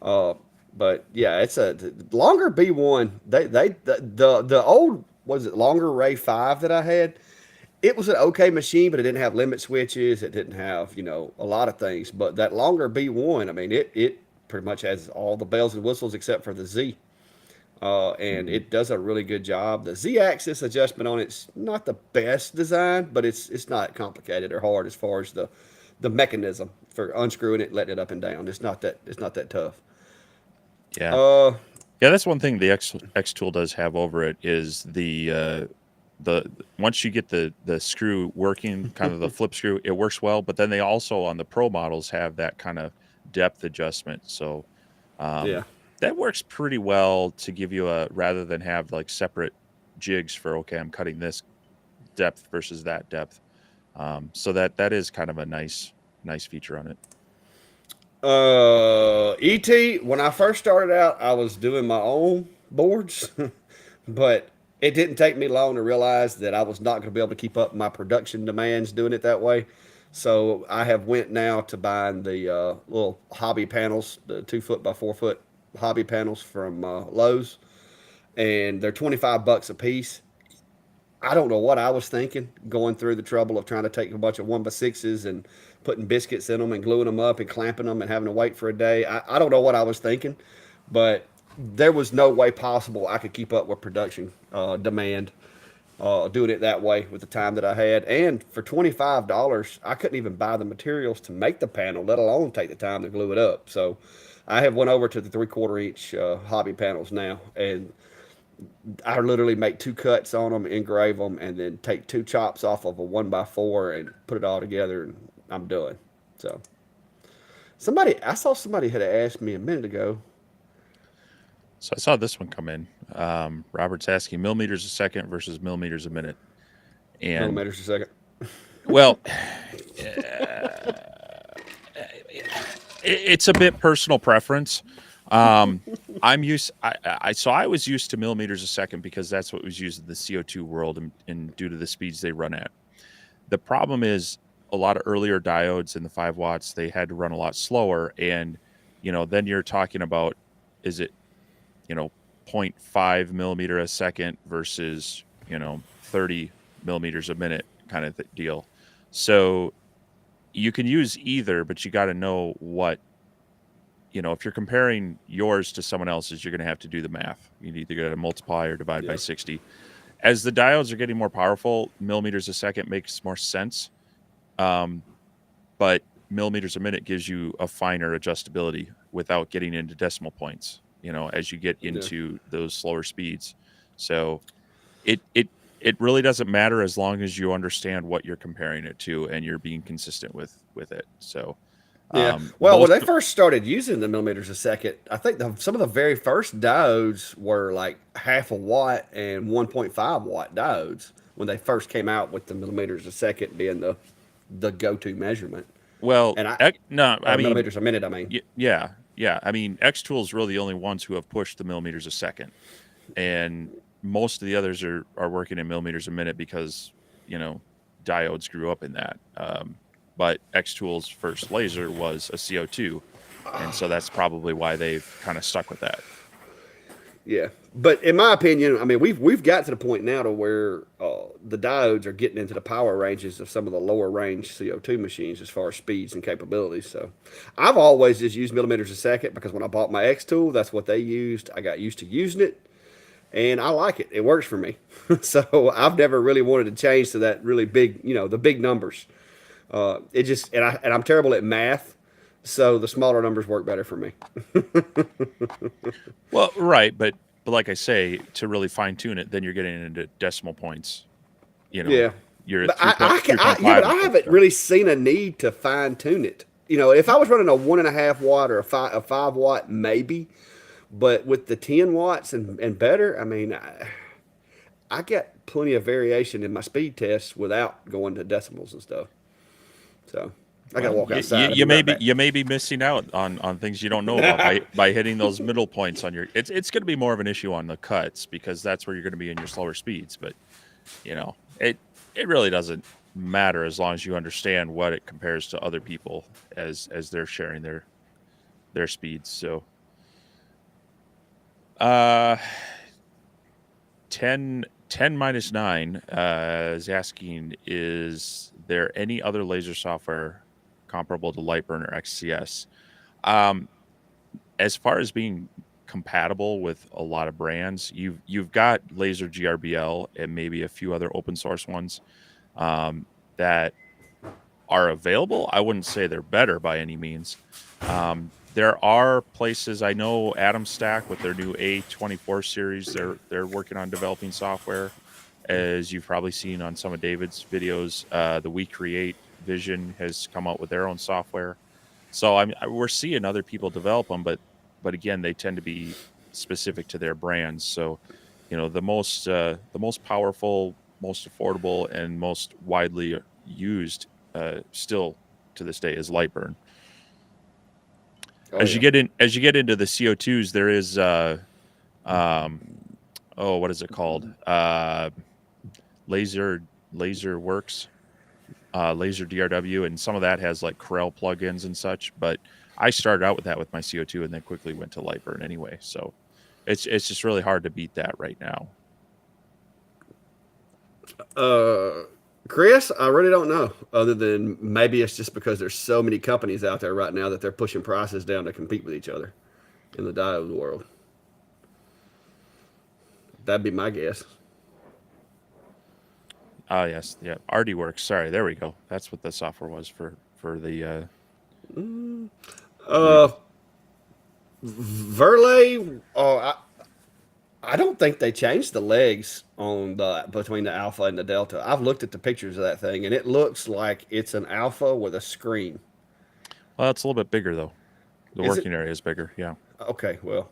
Uh, but yeah, it's a longer B1. The old was it longer Ray 5 that I had, it was an okay machine, but it didn't have limit switches. It didn't have, a lot of things. But that longer B1, I mean, it pretty much has all the bells and whistles except for the Z. And Hmm. it does a really good job. The Z-axis adjustment on it's not the best design, but it's not complicated or hard as far as the mechanism for unscrewing it, letting it up and down. It's not that tough. Yeah, Uh, yeah, that's one thing the X tool does have over it is the once you get the screw working, kind of the flip screw, it works well. But then they also on the pro models have that kind of depth adjustment, so yeah. um, that works pretty well to give you a rather than have like separate jigs for okay, I'm cutting this depth versus that depth. So that is kind of a nice feature on it. ET, when I first started out, I was doing my own boards, but it didn't take me long to realize that I was not going to be able to keep up my production demands doing it that way. So I have went now to buying the little hobby panels, the 2 foot by 4 foot hobby panels from Lowe's, and they're $25 a piece. I don't know what I was thinking going through the trouble of trying to take a bunch of 1x6s and putting biscuits in them and gluing them up and clamping them and having to wait for a day. I don't know what I was thinking, but there was no way possible I could keep up with production demand doing it that way with the time that I had. And for $25, I couldn't even buy the materials to make the panel, let alone take the time to glue it up. So I have went over to the 3/4 inch hobby panels now, and I literally make 2 cuts on them, engrave them, and then take 2 chops off of a 1x4 and put it all together, and I'm done. So I saw somebody had asked me a minute ago. So I saw this one come in. Robert's asking millimeters a second versus millimeters a minute, and Millimeters a second. well, it's a bit personal preference. I'm used. I was used to millimeters a second because that's what was used in the CO2 world, and due to the speeds they run at. The problem is a lot of earlier diodes in the 5 watts, they had to run a lot slower, and then you're talking about, is it you know 0.5 millimeter a second versus 30 millimeters a minute kind of deal. So you can use either, but you got to know what, if you're comparing yours to someone else's, you're going to have to do the math. You either got to multiply or divide by Yeah. 60. As the diodes are getting more powerful, millimeters a second makes more sense. But millimeters a minute gives you a finer adjustability without getting into decimal points, as you get Yeah. into those slower speeds. So it really doesn't matter as long as you understand what you're comparing it to and you're being consistent with it. So Yeah. Well, when most they first started using the millimeters a second, I think some of the very first diodes were like 1/2 watt and 1.5 watt diodes when they first came out with the millimeters a second being the go-to measurement. well, And I no, I or mean, millimeters a minute. I mean, yeah. I mean, X Tool's really the only ones who have pushed the millimeters a second, and most of the others are working in millimeters a minute because diodes grew up in that. But X Tool's first laser was a CO2, and so that's probably why they've kind of stuck with that. yeah. But in my opinion, I mean, we've got to the point now to where the diodes are getting into the power ranges of some of the lower range CO2 machines as far as speeds and capabilities. So I've always just used millimeters a second because when I bought my X tool, that's what they used. I got used to using it, and I like it. It works for me. So I've never really wanted to change to that really big, the big numbers. It just and I'm terrible at math, so the smaller numbers work better for me. Well, right, but like I say, to really fine tune it, then you're getting into decimal points. You know, Yeah, you're at but yeah, 3.5 but I and stuff. haven't So. really seen a need to fine tune it. If I was running a 1.5 watt or a 5 watt, maybe, but with the 10 watts and better, I mean, I get plenty of variation in my speed tests without going to decimals and stuff. So I gotta Well, walk outside. I'll be right back. you may be missing out on things you don't know about by hitting those middle points on your. It's going to be more of an issue on the cuts because that's where you're going to be in your slower speeds. But it really doesn't matter as long as you understand what it compares to other people as they're sharing their speeds. So, uh, 10 minus 9 is asking, is there any other laser software comparable to LightBurn or XCS? Um, as far as being compatible with a lot of brands, you've got Laser GRBL and maybe a few other open source ones that are available. I wouldn't say they're better by any means. There are places, I know Atom Stack with their new A24 series, they're working on developing software, as you've probably seen on some of David's videos. The We Create Vision has come out with their own software. So we're seeing other people develop them, but again, they tend to be specific to their brands. So, the most powerful, most affordable, and most widely used still to this day is LightBurn. Oh yeah. As you get into the CO2s, there is um what is it called? Laser Laser Works, Laser DRW, and some of that has like Corel plugins and such. But I started out with that with my CO2, and then quickly went to LightBurn anyway. So it's just really hard to beat that right now. Uh, Chris, I really don't know. Other than maybe it's just because there's so many companies out there right now that they're pushing prices down to compete with each other in the diode world. That'd be my guess. Oh yes, yeah, RD Works. Sorry, there we go. That's what the software was for the Uh, Verlay. I don't think they changed the legs on the between the Alpha and the Delta. I've looked at the pictures of that thing, and it looks like it's an Alpha with a screen. Well, it's a little bit bigger though. The Is it? working area is bigger. Yeah. Okay, well,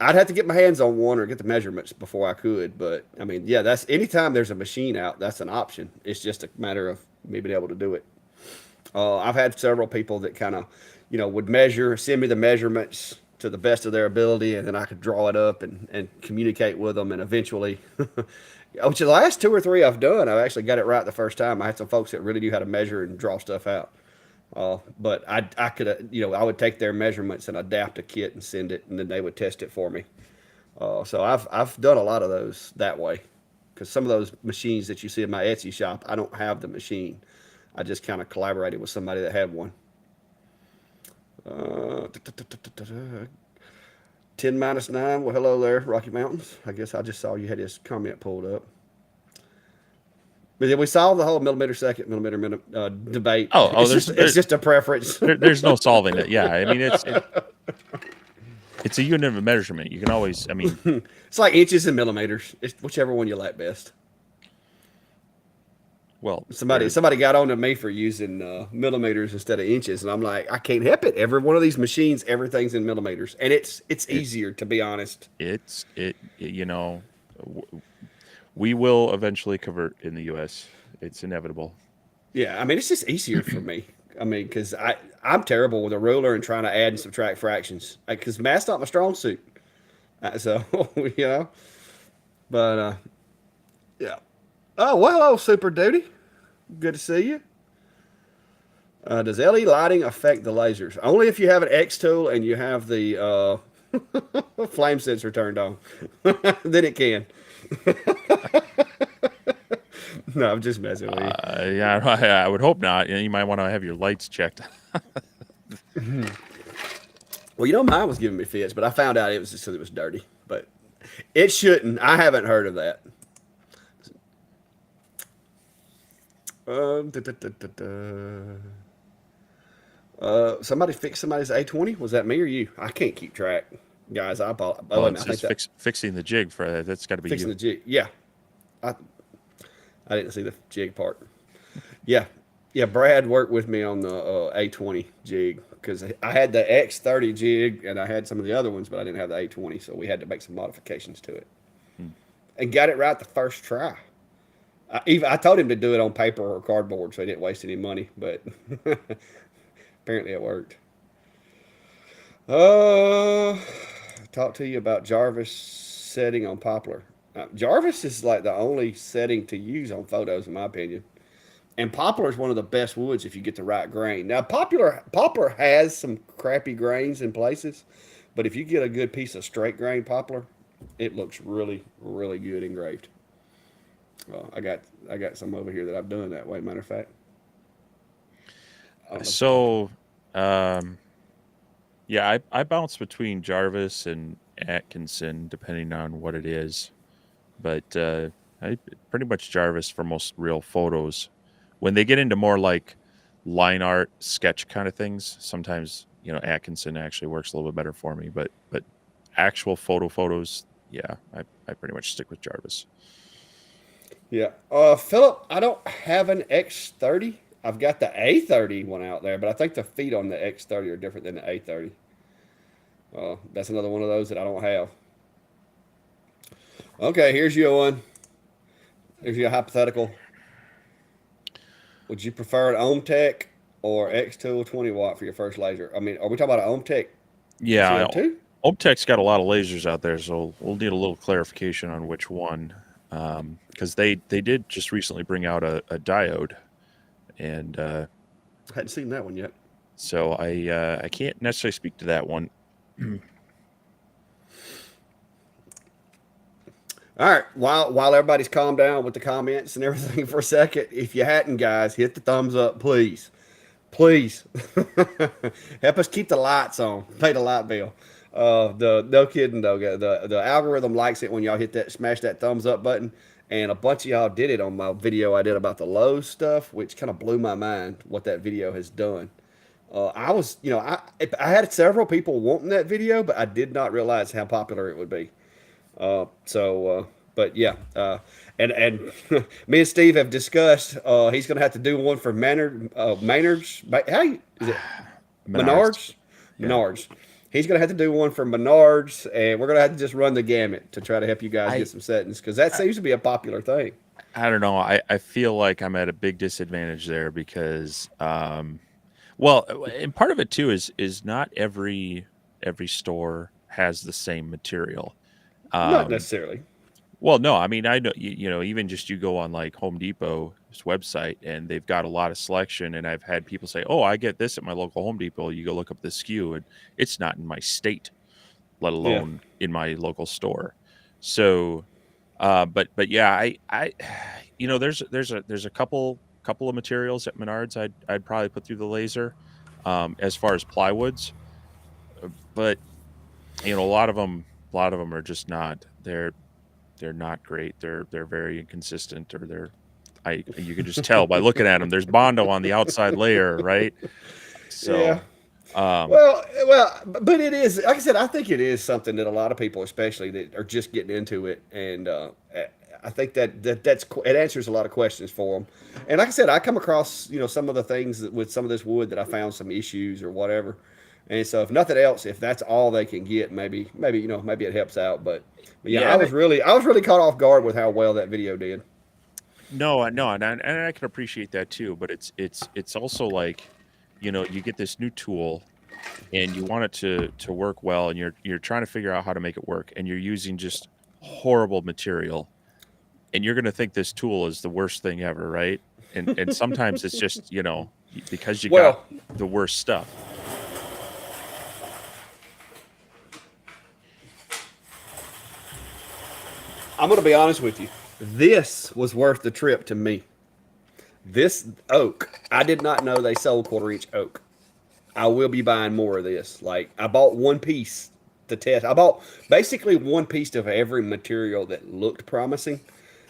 I'd have to get my hands on one or get the measurements before I could. But I mean, yeah, that's anytime there's a machine out, that's an option. It's just a matter of me being able to do it. I've had several people that kind of, would measure, send me the measurements to the best of their ability, and then I could draw it up and communicate with them. And eventually, which the last two or three I've done, I've actually got it right the first time. I had some folks that really knew how to measure and draw stuff out. But I could, I would take their measurements and adapt a kit and send it, and then they would test it for me. So I've done a lot of those that way, because some of those machines that you see in my Etsy shop, I don't have the machine. I just kind of collaborated with somebody that had one. 10 minus 9. Well, hello there, Rocky Mountains. I guess I just saw you had this comment pulled up. But then we solved the whole millimeter second, debate. Oh, It's just a preference. there's no solving it. Yeah, I mean it's a unit of measurement. You can always, I mean, It's like inches and millimeters. It's whichever one you like best. well, Somebody got on to me for using millimeters instead of inches, and I'm like, I can't help it. Every one of these machines, everything's in millimeters, and it's easier, to be honest. you know, we will eventually convert in the U.S. It's inevitable. Yeah, I mean, it's just easier for me. I mean, because I'm terrible with a ruler and trying to add and subtract fractions. Because math's not my strong suit. So you know, but yeah. Oh well, hello, Super Duty. Good to see you. Does LE lighting affect the lasers? Only if you have an X tool and you have the flame sensor turned on. Then it can. No, I'm just messing with you. Yeah, I would hope not. You might want to have your lights checked. Well, mine was giving me fits, but I found out it was just because it was dirty. But it shouldn't. I haven't heard of that. Da, da, da, da, da. Somebody fixed somebody's A20. Was that me or you? I can't keep track, guys. I apologize. Well, it's just fixing the jig for that. That's got to be fixing you. the jig. Yeah, I didn't see the jig part. Yeah, yeah. Brad worked with me on the A20 jig because I had the X30 jig and I had some of the other ones, but I didn't have the A20, so we had to make some modifications to it and got it right the first try. I told him to do it on paper or cardboard so he didn't waste any money, but apparently it worked. Talk to you about Jarvis setting on Poplar. Jarvis is like the only setting to use on photos, in my opinion. And Poplar is one of the best woods if you get the right grain. Now, Poplar has some crappy grains in places, but if you get a good piece of straight grain Poplar, it looks really, really good engraved. Well, I got some over here that I've done that way. Matter of fact. So, yeah, I bounce between Jarvis and Atkinson depending on what it is, but I pretty much Jarvis for most real photos. When they get into more like line art, sketch kind of things, sometimes Atkinson actually works a little bit better for me. But actual photos, yeah, I pretty much stick with Jarvis. Yeah. Philip, I don't have an X30. I've got the A30 one out there, but I think the feet on the X30 are different than the A30. That's another one of those that I don't have. Okay, here's your one. Here's your hypothetical. Would you prefer an OhmTech or X-Tool 20 watt for your first laser? I mean, are we talking about an OhmTech Does he Yeah, have two? Optech's got a lot of lasers out there, so we'll need a little clarification on which one. Because they did just recently bring out a diode, and I hadn't seen that one yet. so I can't necessarily speak to that one. All right. While everybody's calmed down with the comments and everything for a second, if you hadn't, guys, hit the thumbs up, please. Please help us keep the lights on. Pay the light bill. The no kidding though. The algorithm likes it when y'all hit that smash that thumbs up button, and a bunch of y'all did it on my video I did about the Lowe's stuff, which kind of blew my mind what that video has done. I was, I had several people wanting that video, but I did not realize how popular it would be. But yeah, and me and Steve have discussed. He's going to have to do one for Maynard's. Is it Menards. Menards? Yeah. Menards. He's going to have to do one for Menards, and we're going to have to just run the gamut to try to help you guys I get some settings because that seems to be a popular thing. I don't know. I feel like I'm at a big disadvantage there because well, and part of it too is not every store has the same material. Not Um, necessarily. well, no, I mean I know even just you go on like Home Depot's website and they've got a lot of selection, and I've had people say, "Oh, I get this at my local Home Depot." You go look up the SKU, and it's not in my state, let Yeah. alone in my local store. So, but yeah, I there's a couple of materials at Menards I'd probably put through the laser, as far as plywoods, but a lot of them are just not they're not great. They're very inconsistent, or you can just tell by looking at them. There's Bondo on the outside layer, right? Yeah. So, um, But it is, like I said, I think it is something that a lot of people, especially that are just getting into it, and I think it answers a lot of questions for them. And like I said, I come across some of the things with some of this wood that I found some issues or whatever, and so if nothing else, if that's all they can get, maybe it helps out. But yeah, yeah, I was really caught off guard with how well that video did. no, and I can appreciate that too. But it's also like, you get this new tool and you want it to work well, and you're trying to figure out how to make it work, and you're using just horrible material, and you're going to think this tool is the worst thing ever, right? And sometimes it's just because you got Well, the worst stuff. I'm going to be honest with you. This was worth the trip to me. This oak, I did not know they sold quarter-inch oak. I will be buying more of this. Like I bought one piece to test. I bought basically one piece of every material that looked promising,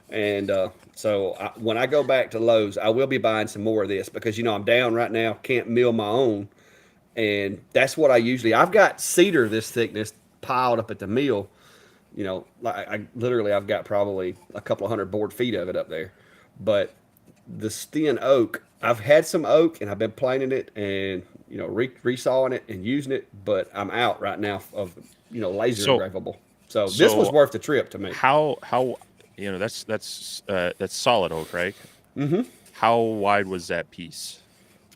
and when I go back to Lowe's, I will be buying some more of this because I'm down right now, can't mill my own, and that's what I usually. I've got cedar this thickness piled up at the mill. Like I've got probably a couple of hundred board feet of it up there, but the thin oak, I've had some oak and I've been planing it and resawing it and using it, but I'm out right now of laser So engravable. So this was so worth the trip to me. how that's solid oak, right? Mm-hmm. How wide was that piece?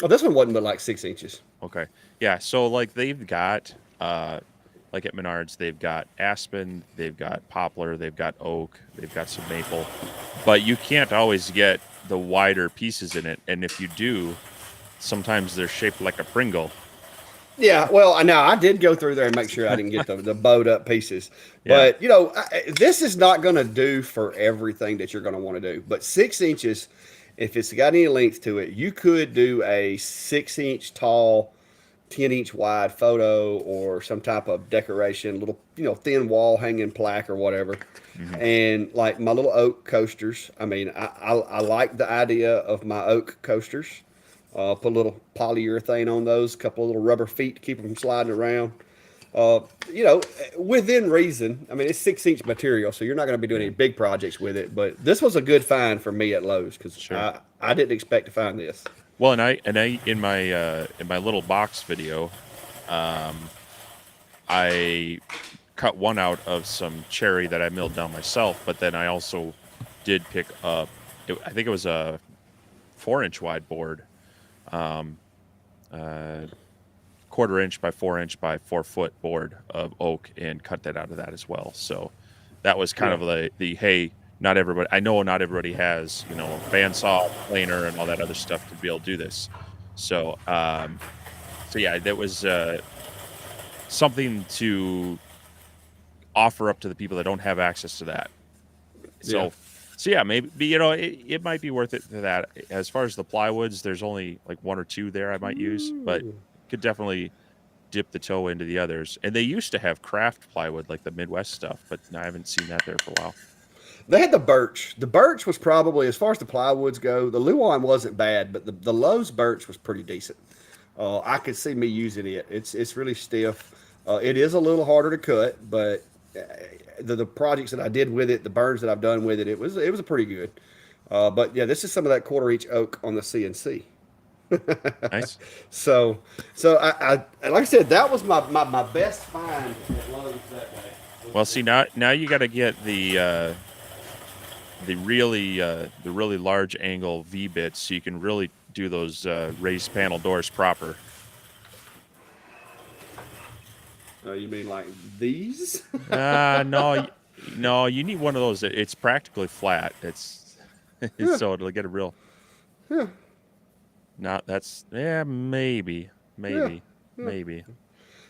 Oh, this one wasn't but like 6 inches. Okay. Yeah, so like they've got like at Menards, they've got aspen, they've got poplar, they've got oak, they've got some maple, but you can't always get the wider pieces in it. And if you do, sometimes they're shaped like a Pringle. Yeah, well, now I did go through there and make sure I didn't get the bowed up pieces. Yeah. But this is not going to do for everything that you're going to want to do. But 6 inches, if it's got any length to it, you could do a 6 inch tall, 10-inch wide photo or some type of decoration, little thin wall hanging plaque or whatever. Hmm. And like my little oak coasters, I mean, I like the idea of my oak coasters. Put a little polyurethane on those, a couple of little rubber feet to keep them from sliding around. Uh, within reason. I mean, it's 6 inch material, so you're not going to be doing Yeah. any big projects with it. But this was a good find for me at Lowe's because Sure. I didn't expect to find this. Well, and I in my little box video, um, I cut one out of some cherry that I milled down myself, but then I also did pick up. I think it was a 4-inch wide board, um, uh, 1/4 inch by 4 inch by 4 foot board of oak and cut that out of that as well. So that was kind of the hey, not everybody. I know not everybody has bandsaw, planer, and all that other stuff to be able to do this. So yeah, that was something to offer up to the people that don't have access to that. So yeah, maybe it might be worth it for that. As far as the plywoods, there's only like 1 or 2 there I might use, but could definitely dip the toe into the others. And they used to have craft plywood like the Midwest stuff, but I haven't seen that there for a while. They had the birch. The birch was probably, as far as the plywoods go, the Luan wasn't bad, but the Lowe's birch was pretty decent. I could see me using it. It's really stiff. It is a little harder to cut, but the projects that I did with it, the burns that I've done with it, it was a pretty good. But yeah, this is some of that 1/4 inch oak on the CNC. Nice. So I like I said, that was my best find at Lowe's that day. Well, see now you got to get the really large angle V bits so you can really do those raised panel doors proper. You mean like these? No, you need one of those. It's practically flat. It's so it'll get a real. Yeah. Not that's maybe. But,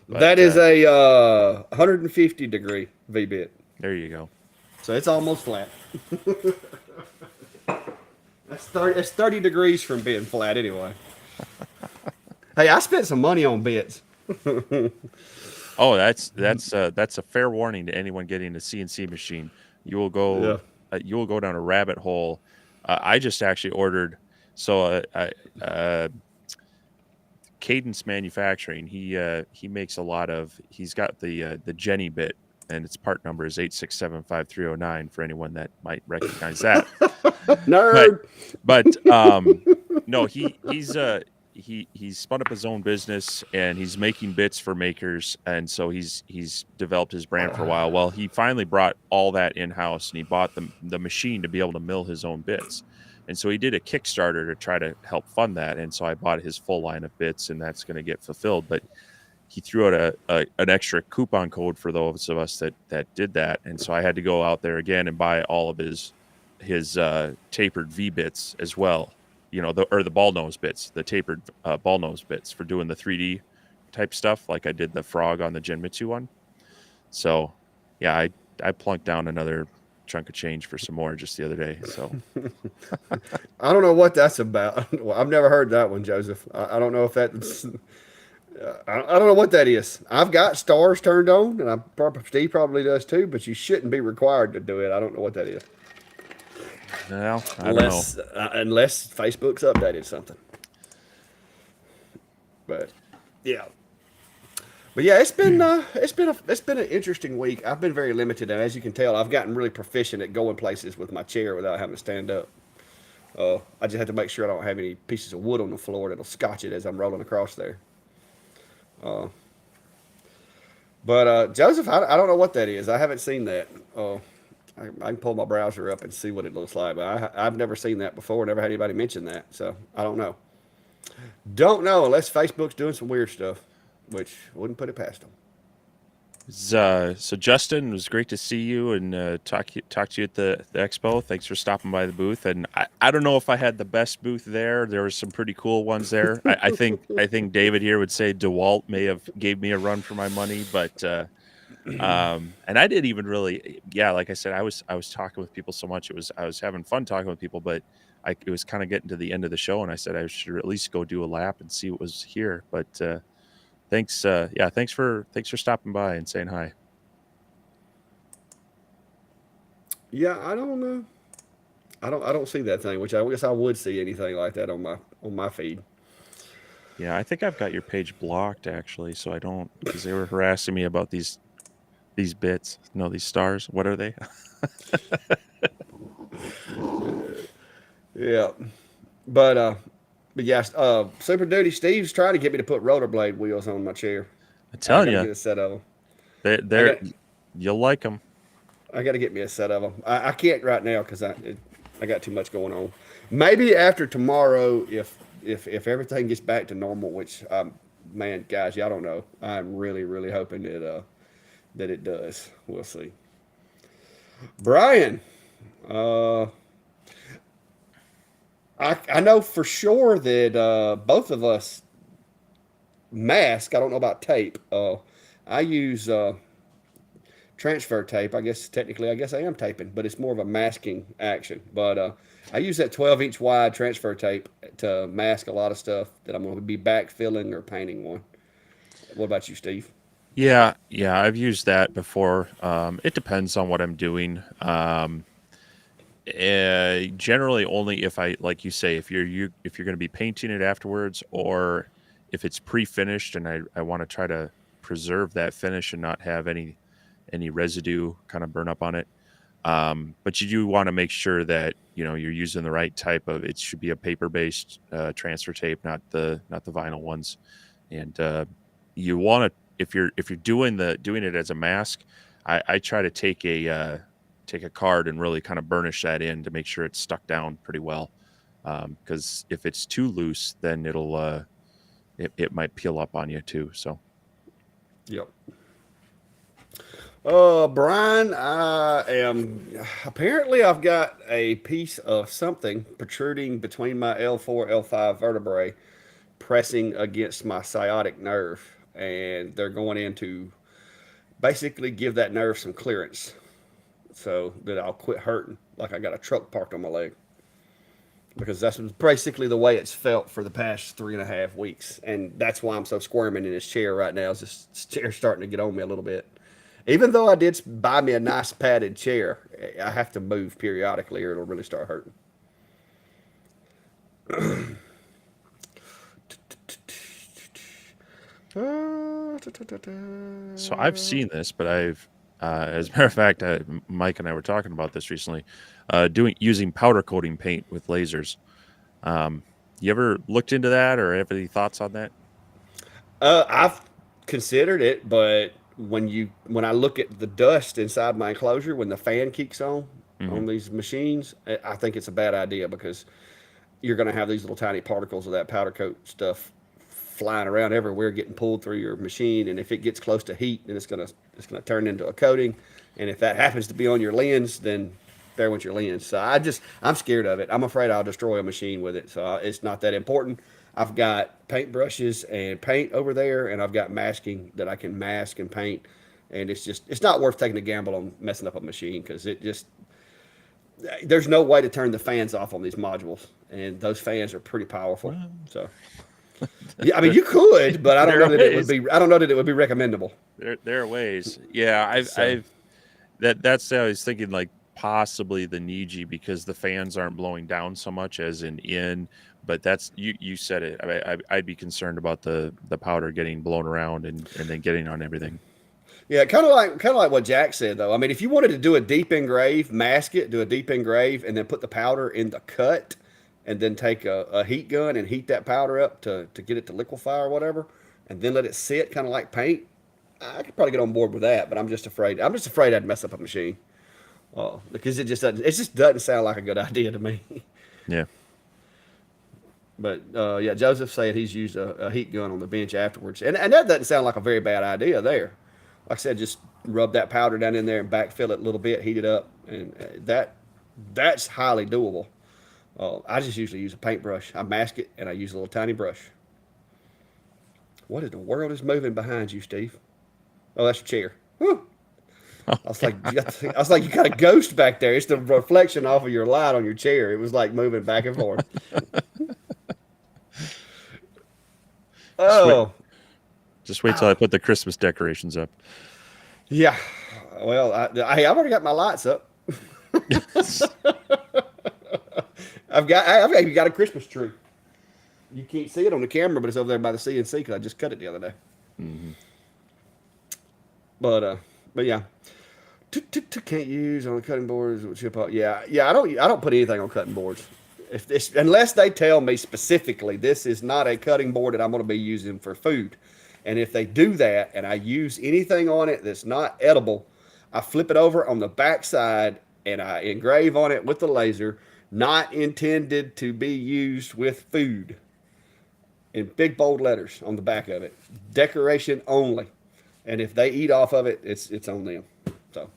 That is a 150 degree V bit. There you go. So it's almost flat. That's 30 degrees from being flat anyway. Hey, I spent some money on bits. Oh, that's a fair warning to anyone getting a CNC machine. You will go down a rabbit hole. I just actually ordered. So Cadence Manufacturing. He makes a lot of. He's got the Jenny bit, and its part number is 8675309 for anyone that might recognize that. Nerd. But no, he's spun up his own business and he's making bits for makers, and so he's developed his brand for a while. Well, he finally brought all that in house and he bought the machine to be able to mill his own bits. And so he did a Kickstarter to try to help fund that. And so I bought his full line of bits, and that's going to get fulfilled. But he threw out an extra coupon code for those of us that did that. And so I had to go out there again and buy all of his tapered V bits as well. The ball nose bits, the tapered ball nose bits for doing the 3D type stuff, like I did the frog on the Genmitsu one. So, yeah, I plunked down another chunk of change for some more just the other day. So, I don't know what that's about. Well, I've never heard that one, Joseph. I don't know if that's. I don't know what that is. I've got stars turned on, and Steve probably does too. But you shouldn't be required to do it. I don't know what that is. Well, I don't know. Unless Facebook's updated something. But yeah, it's been an interesting week. I've been very limited, and as you can tell, I've gotten really proficient at going places with my chair without having to stand up. I just have to make sure I don't have any pieces of wood on the floor that'll scotch it as I'm rolling across there. But Joseph, I don't know what that is. I haven't seen that. I can pull my browser up and see what it looks like, but I've never seen that before. Never had anybody mention that, so I don't know. Don't know unless Facebook's doing some weird stuff, which wouldn't put it past them. So Justin, it was great to see you and talk to you at the expo. Thanks for stopping by the booth. And I don't know if I had the best booth there. There were some pretty cool ones there. I think David here would say DeWalt may have gave me a run for my money, but and I didn't even really. Yeah, like I said, I was talking with people so much. I was having fun talking with people, but it was kind of getting to the end of the show, and I said I should at least go do a lap and see what was here. But thanks for stopping by and saying hi. Yeah, I don't know. I don't see that thing, which I guess I would see anything like that on my feed. Yeah, I think I've got your page blocked actually, so I don't, because they were harassing me about these bits. No, these stars. What are they? Yeah, but yes, Super Duty Steve's trying to get me to put rollerblade wheels on my chair. I'm telling you, get a set of them. You'll like them. I got to get me a set of them. I can't right now because I got too much going on. Maybe after tomorrow, if everything gets back to normal, which I'm man, guys, y'all don't know. I'm really, really hoping that it does. We'll see. Brian, uh, I know for sure that both of us mask. I don't know about tape. I use transfer tape. I guess technically, I guess I am taping, but it's more of a masking action. But I use that 12-inch wide transfer tape to mask a lot of stuff that I'm going to be backfilling or painting on. What about you, Steve? Yeah, I've used that before. It depends on what I'm doing. Generally, only if I, like you say, if you're going to be painting it afterwards, or if it's pre-finished and I want to try to preserve that finish and not have any residue kind of burn up on it. But you do want to make sure that you're using the right type of. It should be a paper-based transfer tape, not the vinyl ones. And you want to, if you're doing it as a mask, I try to take a card and really kind of burnish that in to make sure it's stuck down pretty well. Because if it's too loose, then it might peel up on you too. So Yep. Brian, I am apparently I've got a piece of something protruding between my L4, L5 vertebrae, pressing against my sciatic nerve, and they're going in to basically give that nerve some clearance so that I'll quit hurting like I got a truck parked on my leg. Because that's basically the way it's felt for the past 3.5 weeks, and that's why I'm so squirming in this chair right now. Is this chair starting to get on me a little bit? Even though I did buy me a nice padded chair, I have to move periodically, or it'll really start hurting. So I've seen this, but as a matter of fact, Mike and I were talking about this recently, using powder coating paint with lasers. You ever looked into that, or have any thoughts on that? I've considered it, but when I look at the dust inside my enclosure when the fan kicks Hmm. on these machines, I think it's a bad idea because you're going to have these little tiny particles of that powder coat stuff flying around everywhere, getting pulled through your machine. And if it gets close to heat, then it's gonna turn into a coating. And if that happens to be on your lens, then there went your lens. So I'm scared of it. I'm afraid I'll destroy a machine with it. So it's not that important. I've got paint brushes and paint over there, and I've got masking that I can mask and paint. And it's not worth taking a gamble on messing up a machine because there's no way to turn the fans off on these modules, and those fans are pretty powerful. Well, So yeah, I mean you could, but I don't there know are that it would ways. be. I don't know that it would be recommendable. There are ways. Yeah, So that's I was thinking, like possibly the Niji, because the fans aren't blowing down so much as in. But that's you said it. I'd be concerned about the powder getting blown around and then getting on everything. yeah, kind of like what Jack said though. I mean, if you wanted to do a deep engrave, mask it, do a deep engrave, and then put the powder in the cut, and then take a heat gun and heat that powder up to get it to liquefy or whatever, and then let it sit, kind of like paint. I could probably get on board with that, but I'm just afraid. I'm just afraid I'd mess up a machine. Because it just doesn't. It just doesn't sound like a good idea to me. Yeah. But yeah, Joseph said he's used a heat gun on the bench afterwards, and that doesn't sound like a very bad idea there. Like I said, just rub that powder down in there and backfill it a little bit, heat it up, and that's highly doable. I just usually use a paintbrush. I mask it and I use a little tiny brush. What in the world is moving behind you, Steve? Oh, that's your chair. Whew. I was like, you got a ghost back there. It's the reflection off of your light on your chair. It was like moving back and forth. Just wait. Oh, Just wait till I put the Christmas decorations up. yeah. Well, I've already got my lights up. I've even got a Christmas tree. You can't see it on the camera, but it's over there by the CNC because I just cut it the other day. Hmm. But yeah, can't use on the cutting boards with chip out. Yeah. I don't put anything on cutting boards. If this, unless they tell me specifically this is not a cutting board that I'm going to be using for food, and if they do that and I use anything on it that's not edible, I flip it over on the back side and I engrave on it with the laser, not intended to be used with food. in big bold letters on the back of it. Decoration only. And if they eat off of it, it's on them. So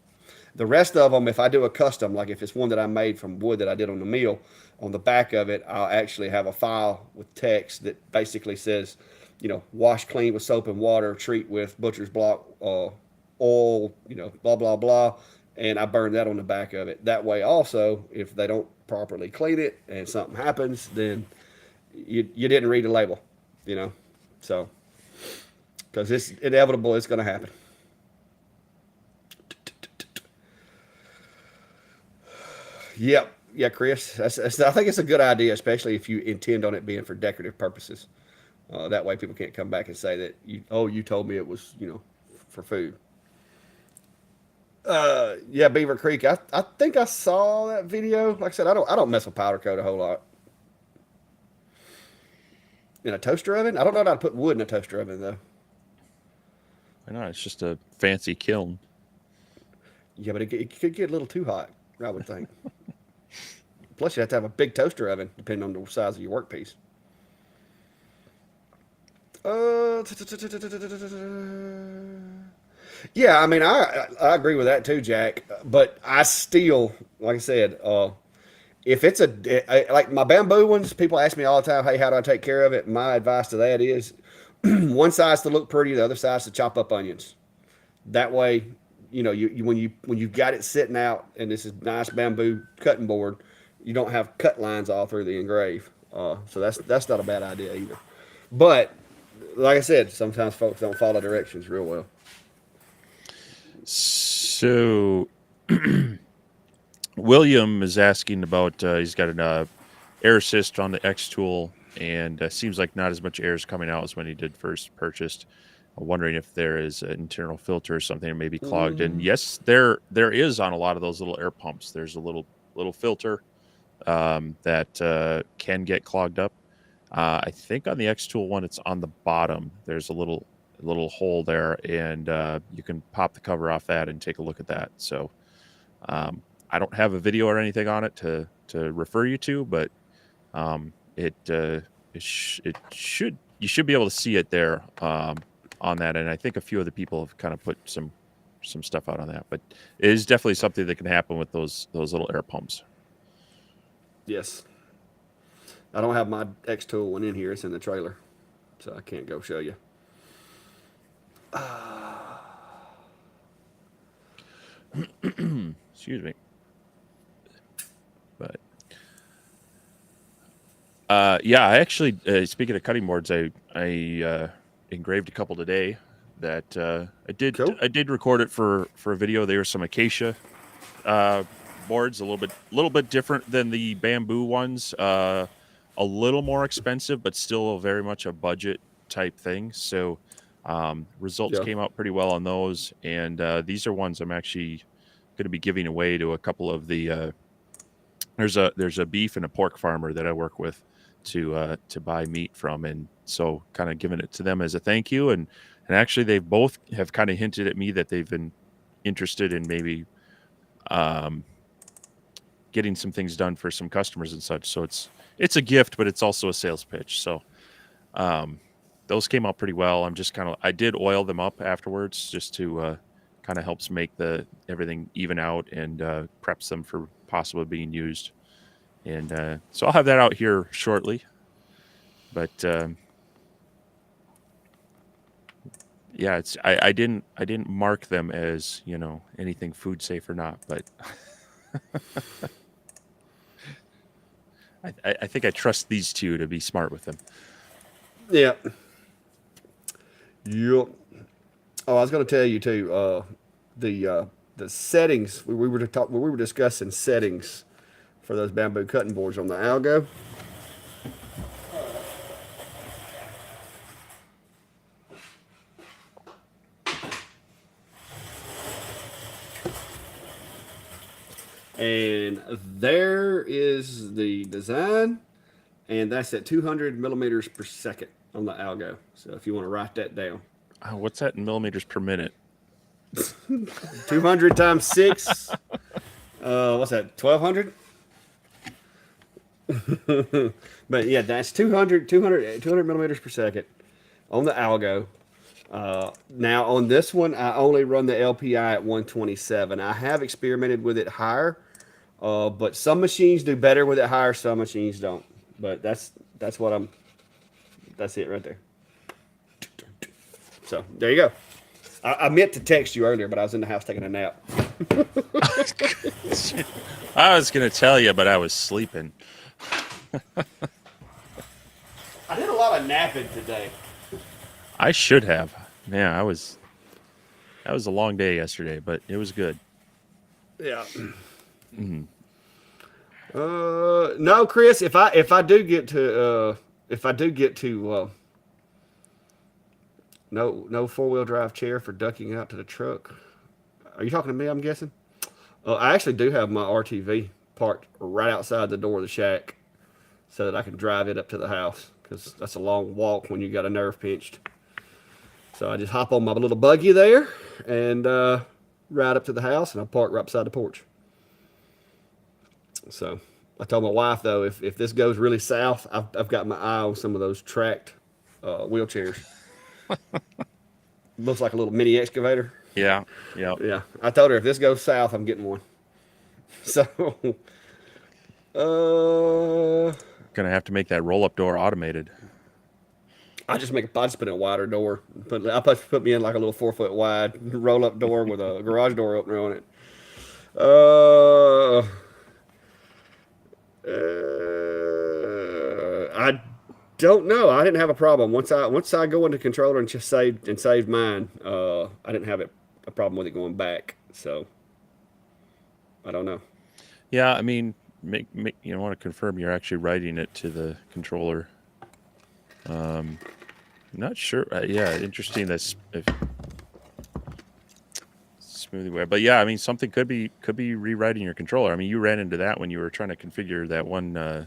the rest of them, if I do a custom, like if it's one that I made from wood that I did on the mill, on the back of it, I'll actually have a file with text that basically says, wash clean with soap and water, treat with butcher's block oil, blah, blah, blah. And I burn that on the back of it. That way, also, if they don't properly clean it and something happens, then you didn't read the label, So, because it's inevitable, it's going to happen. Yep. Yeah, Chris. I think it's a good idea, especially if you intend on it being for decorative purposes. That way, people can't come back and say that you told me it was for food. Yeah, Beaver Creek. I think I saw that video. Like I said, I don't mess with powder coat a whole lot. In a toaster oven, I don't know how to put wood in a toaster oven though. I know it's just a fancy kiln. Yeah, but it could get a little too hot, I would think. Plus, you have to have a big toaster oven, depending on the size of your workpiece. Yeah, I mean, I agree with that too, Jack. But I still, like I said, if it's like my bamboo ones, people ask me all the time, hey, how do I take care of it? My advice to that is one side's to look pretty, the other side's to chop up onions. That way, when you've got it sitting out and this is nice bamboo cutting board, you don't have cut lines all through the engrave. So that's not a bad idea either. But like I said, sometimes folks don't follow directions real well. So William is asking about he's got an air assist on the X tool, and seems like not as much air is coming out as when he did first purchased. I'm wondering if there is an internal filter or something that may be clogged. And yes, there is on a lot of those little air pumps. There's a little filter that can get clogged up. I think on the X tool one, it's on the bottom. There's a little hole there, and you can pop the cover off that and take a look at that. So I don't have a video or anything on it to refer you to, but you should be able to see it there on that. And I think a few other people have kind of put some stuff out on that, but it is definitely something that can happen with those little air pumps. Yes. I don't have my X tool one in here. It's in the trailer, so I can't go show you. Excuse me. But yeah, I actually speaking of cutting boards, I engraved a couple today that I did. Cool. I did record it for a video. They were some acacia boards, a little bit different than the bamboo ones. A little more expensive, but still very much a budget type thing. So results came out pretty well on those, and these are ones I'm actually going to be giving away to a couple of the. There's a beef and a pork farmer that I work with to buy meat from, and so kind of giving it to them as a thank you. And actually, they both have kind of hinted at me that they've been interested in maybe getting some things done for some customers and such. So it's a gift, but it's also a sales pitch. So those came out pretty well. I did oil them up afterwards just to kind of helps make everything even out and preps them for possibly being used. And so I'll have that out here shortly. But yeah, I didn't mark them as anything food safe or not, but I think I trust these two to be smart with them. Yeah. Yep. Oh, I was going to tell you too. The settings we were discussing settings for those bamboo cutting boards on the Algo. And there is the design, and that's at 200 millimeters per second on the Algo. So if you want to write that down. What's that in millimeters per minute? 200 times 6. What's that? 1200? But yeah, that's 200 millimeters per second on the algo. Now on this one, I only run the LPI at 127. I have experimented with it higher, but some machines do better with it higher, some machines don't. But that's what I'm. That's it right there. So there you go. I meant to text you earlier, but I was in the house taking a nap. I was gonna tell you, but I was sleeping. I did a lot of napping today. I should have. Man, that was a long day yesterday, but it was good. Yeah. No, Chris. If I do get to no 4-wheel drive chair for ducking out to the truck. Are you talking to me? I'm guessing. I actually do have my RTV parked right outside the door of the shack, so that I can drive it up to the house because that's a long walk when you got a nerve pinched. So I just hop on my little buggy there and ride up to the house, and I park right beside the porch. So I told my wife though, if this goes really south, I've got my eye on some of those tracked wheelchairs. Looks like a little mini excavator. Yeah, yeah. Yeah, I told her if this goes south, I'm getting one. So, Gonna have to make that roll-up door automated. I just put in a wider door. Put me in like a little 4-foot wide roll up door with a garage door opener on it. I don't know. I didn't have a problem once I go into controller and just saved mine. I didn't have a problem with it going back. So I don't know. Yeah, I mean, you want to confirm you're actually writing it to the controller. Not sure. Yeah, interesting. That's if smoothie way, but yeah, I mean, something could be rewriting your controller. I mean, you ran into that when you were trying to configure that one, your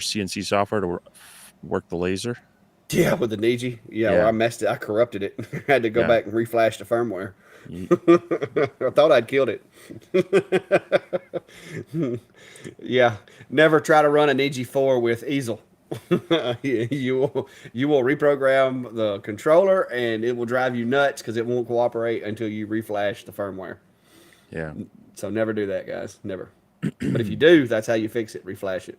CNC software to work the laser. Yeah, with the Niji. Yeah, Yeah. where I messed it. I corrupted it. I had to go Yeah. back and reflash the firmware. You- I thought I'd killed it. Yeah, never try to run an EG4 with easel. You will reprogram the controller and it will drive you nuts because it won't cooperate until you reflash the firmware. yeah. So never do that, guys. Never. But if you do, that's how you fix it. Reflash it.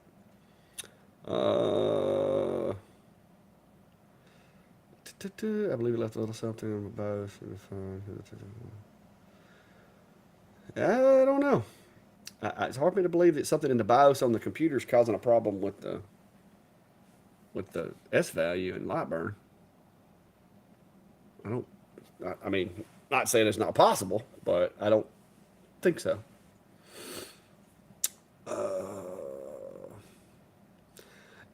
I believe we left a little something on the BIOS. I don't know. It's hard for me to believe that something in the BIOS on the computer is causing a problem with the S value in LightBurn. I mean, not saying it's not possible, but I don't think so.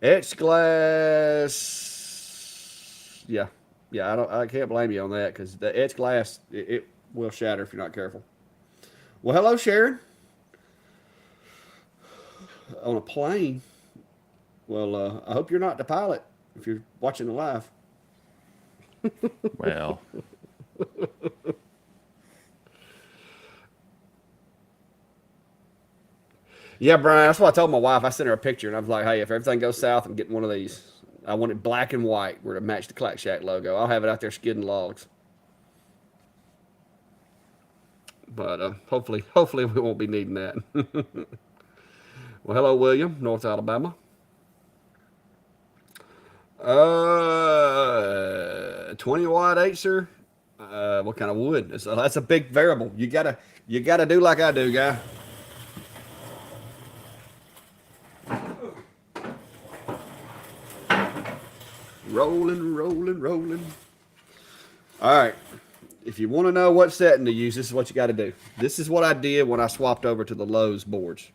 Etched glass. Yeah. I can't blame you on that because the etched glass, it will shatter if you're not careful. Well, hello, Sharon. On a plane. Well, I hope you're not the pilot if you're watching the live. Well, Yeah, Brian, that's what I told my wife. I sent her a picture, and I was like, hey, if everything goes south, I'm getting one of these. I want it black and white where to match the Clack Shack logo. I'll have it out there skidding logs. But hopefully we won't be needing that. Well, hello, William, North Alabama. 20-watt Acer. What kind of wood? That's a big variable. You gotta do like I do, guy. Rolling. All right. If you want to know what setting to use, this is what you got to do. This is what I did when I swapped over to the Lowe's boards.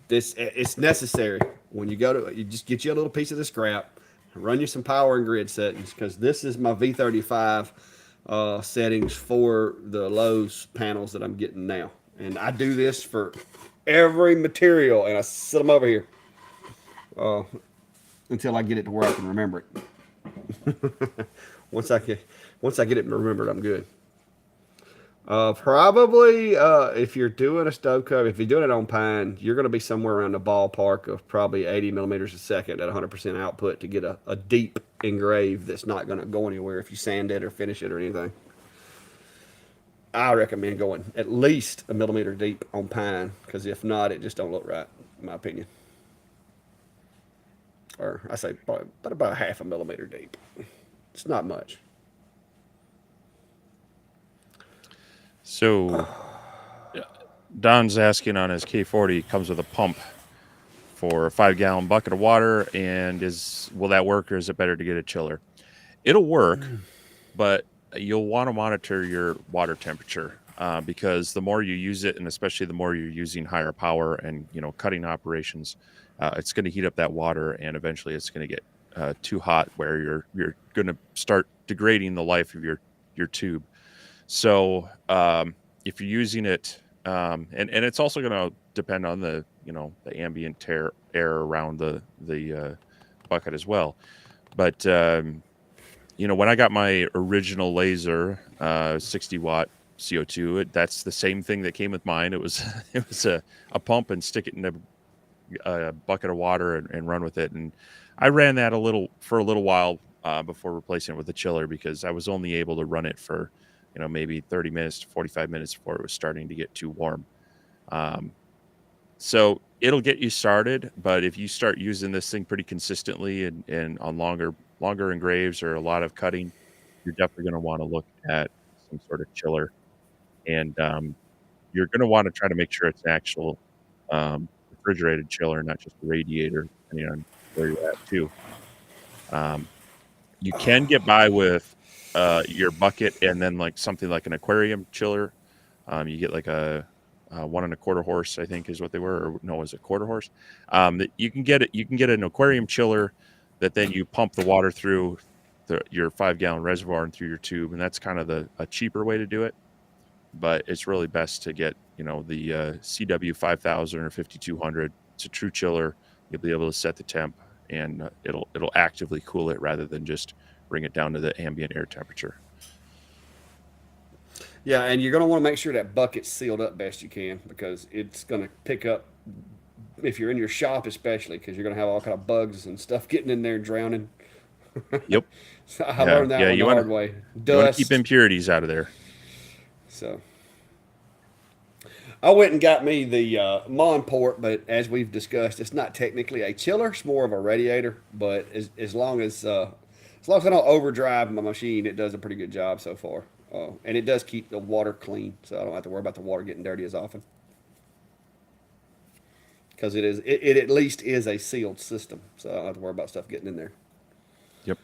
It's necessary when you you just get you a little piece of the scrap, run you some power and grid settings because this is my V35 settings for the Lowe's panels that I'm getting now, and I do this for every material, and I set them over here until I get it to where I can remember it. Once I get it remembered, I'm good. Probably if you're doing a stove cover, if you're doing it on pine, you're going to be somewhere around the ballpark of probably 80 millimeters a second at 100% output to get a deep engrave that's not going to go anywhere if you sand it or finish it or anything. I recommend going at least a millimeter deep on pine because if not, it just don't look right, in my opinion. Or I say probably, but about half a millimeter deep. It's not much. So Don's asking on his K40 comes with a pump for a 5-gallon bucket of water, and will that work, or is it better to get a chiller? It'll work, but you'll want to monitor your water temperature because the more you use it, and especially the more you're using higher power and cutting operations, it's going to heat up that water, and eventually it's going to get too hot where you're going to start degrading the life of your tube. So if you're using it, and it's also going to depend on the the ambient air around the bucket as well. But when I got my original laser 60-watt CO2, that's the same thing that came with mine. It was it was a pump and stick it in a bucket of water and run with it. And I ran that for a little while before replacing it with a chiller because I was only able to run it for maybe 30 minutes to 45 minutes before it was starting to get too warm. So it'll get you started, but if you start using this thing pretty consistently and on longer engraves or a lot of cutting, you're definitely going to want to look at some sort of chiller, and you're going to want to try to make sure it's an actual refrigerated chiller, not just a radiator, depending on where you're at too. You can get by with your bucket and then like something like an aquarium chiller. You get like a 1.25 horse, I think is what they were, or no, was it quarter horse? You can get it. You can get an aquarium chiller that then you pump the water through your 5-gallon reservoir and through your tube, and that's kind of a cheaper way to do it. But it's really best to get the CW 5000 or 5200. It's a true chiller. You'll be able to set the temp, and it'll actively cool it rather than just bring it down to the ambient air temperature. Yeah, and you're going to want to make sure that bucket's sealed up best you can because it's going to pick up if you're in your shop, especially because you're going to have all kind of bugs and stuff getting in there and drowning. Yep. So I Yeah. learned that Yeah. one the hard way. You want to keep Dust. impurities out of there. So I went and got me the Monport, but as we've discussed, it's not technically a chiller; it's more of a radiator. But as long as I don't overdrive my machine, it does a pretty good job so far. And it does keep the water clean, so I don't have to worry about the water getting dirty as often. Because it at least is a sealed system, so I don't have to worry about stuff getting in there. Yep.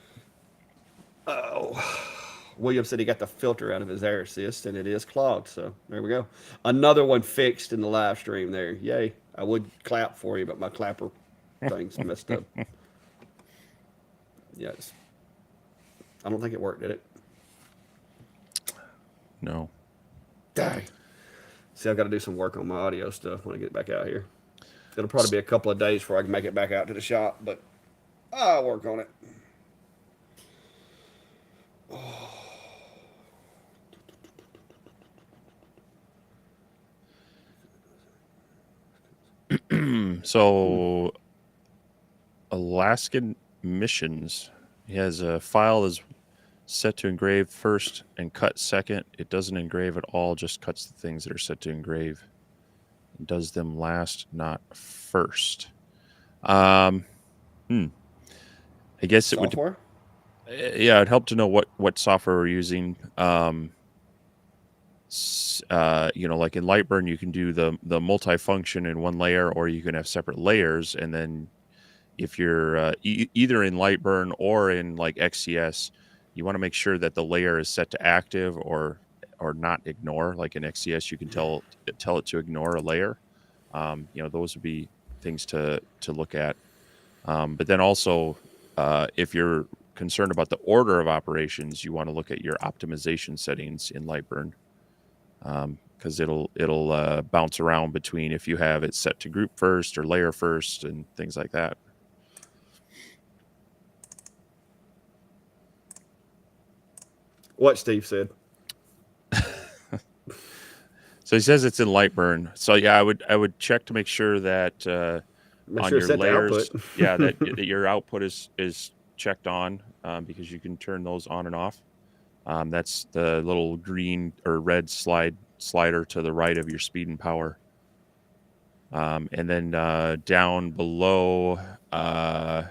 Oh, William said he got the filter out of his air assist, and it is clogged. So there we go. Another one fixed in the live stream there. Yay! I would clap for you, but my clapper thing's messed up. Yes. I don't think it worked, did it? No. Dang. See, I've got to do some work on my audio stuff when I get back out here. It'll probably be a couple of days before I can make it back out to the shop, but I'll work on it. So Alaskan Missions, he has a file is set to engrave first and cut second. It doesn't engrave at all, just cuts the things that are set to engrave. It does them last, not first. Um, I guess it would. Software? Yeah, it'd help to know what software we're using. Like in LightBurn, you can do the multifunction in one layer, or you can have separate layers. And then if you're either in LightBurn or in like XCS, you want to make sure that the layer is set to active or not ignore. Like in XCS, you can tell it to ignore a layer. Those would be things to look at. But then also, if you're concerned about the order of operations, you want to look at your optimization settings in LightBurn. Because it'll bounce around between if you have it set to group first or layer first and things like that. What Steve said. So he says it's in LightBurn. So yeah, I would check to make sure that Make on sure it's your set to output. layers, yeah, that your output is checked on, because you can turn those on and off. That's the little green or red slider to the right of your speed and power. And then down uh,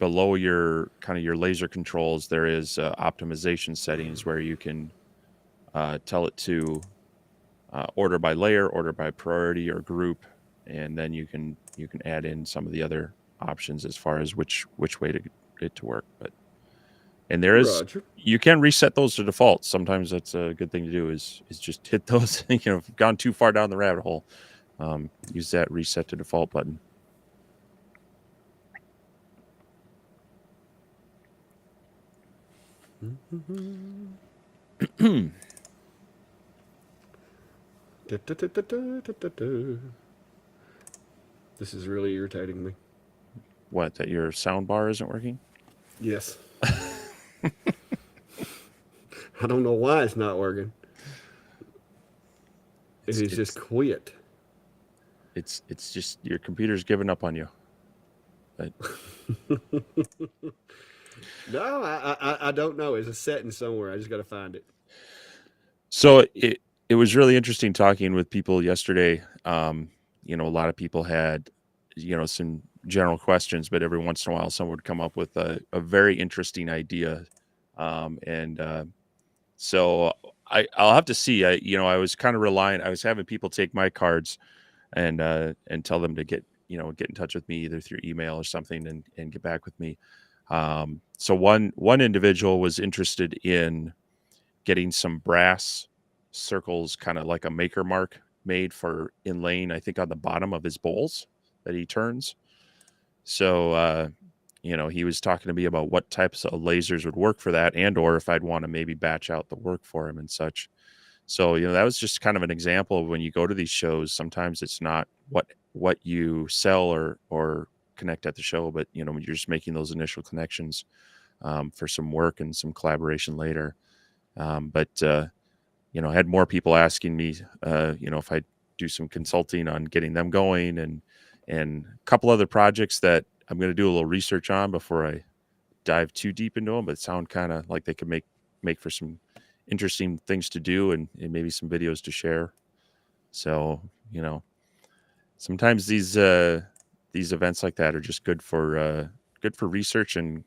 below your kind of your laser controls, there is optimization settings where you can tell it to order by layer, order by priority or group, and then you can add in some of the other options as far as which way to get it to work. But and there is Roger. you can reset those to default. Sometimes that's a good thing to do is just hit those. If you've gone too far down the rabbit hole, use that reset to default button. This is really irritating me. What, that your sound bar isn't working? Yes. I don't know why it's not working. It's It's just it's quit. it's just your computer's giving up on you. But No, I don't know. It's a setting somewhere. I just got to find it. so it was really interesting talking with people yesterday. A lot of people had, some general questions, but every once in a while, someone would come up with a very interesting idea. And so I'll have to see. I was kind of relying. I was having people take my cards and tell them to get in touch with me either through email or something and get back with me. So one individual was interested in getting some brass circles, kind of like a maker mark made for inlaying, I think, on the bottom of his bowls that he turns. So, he was talking to me about what types of lasers would work for that, and or if I'd want to maybe batch out the work for him and such. So, that was just kind of an example of when you go to these shows, sometimes it's not what you sell or connect at the show, but when you're just making those initial connections for some work and some collaboration later. But I had more people asking me, if I do some consulting on getting them going, and a couple other projects that I'm going to do a little research on before I dive too deep into them, but sound kind of like they could make for some interesting things to do and maybe some videos to share. So, sometimes these events like that are just good for research and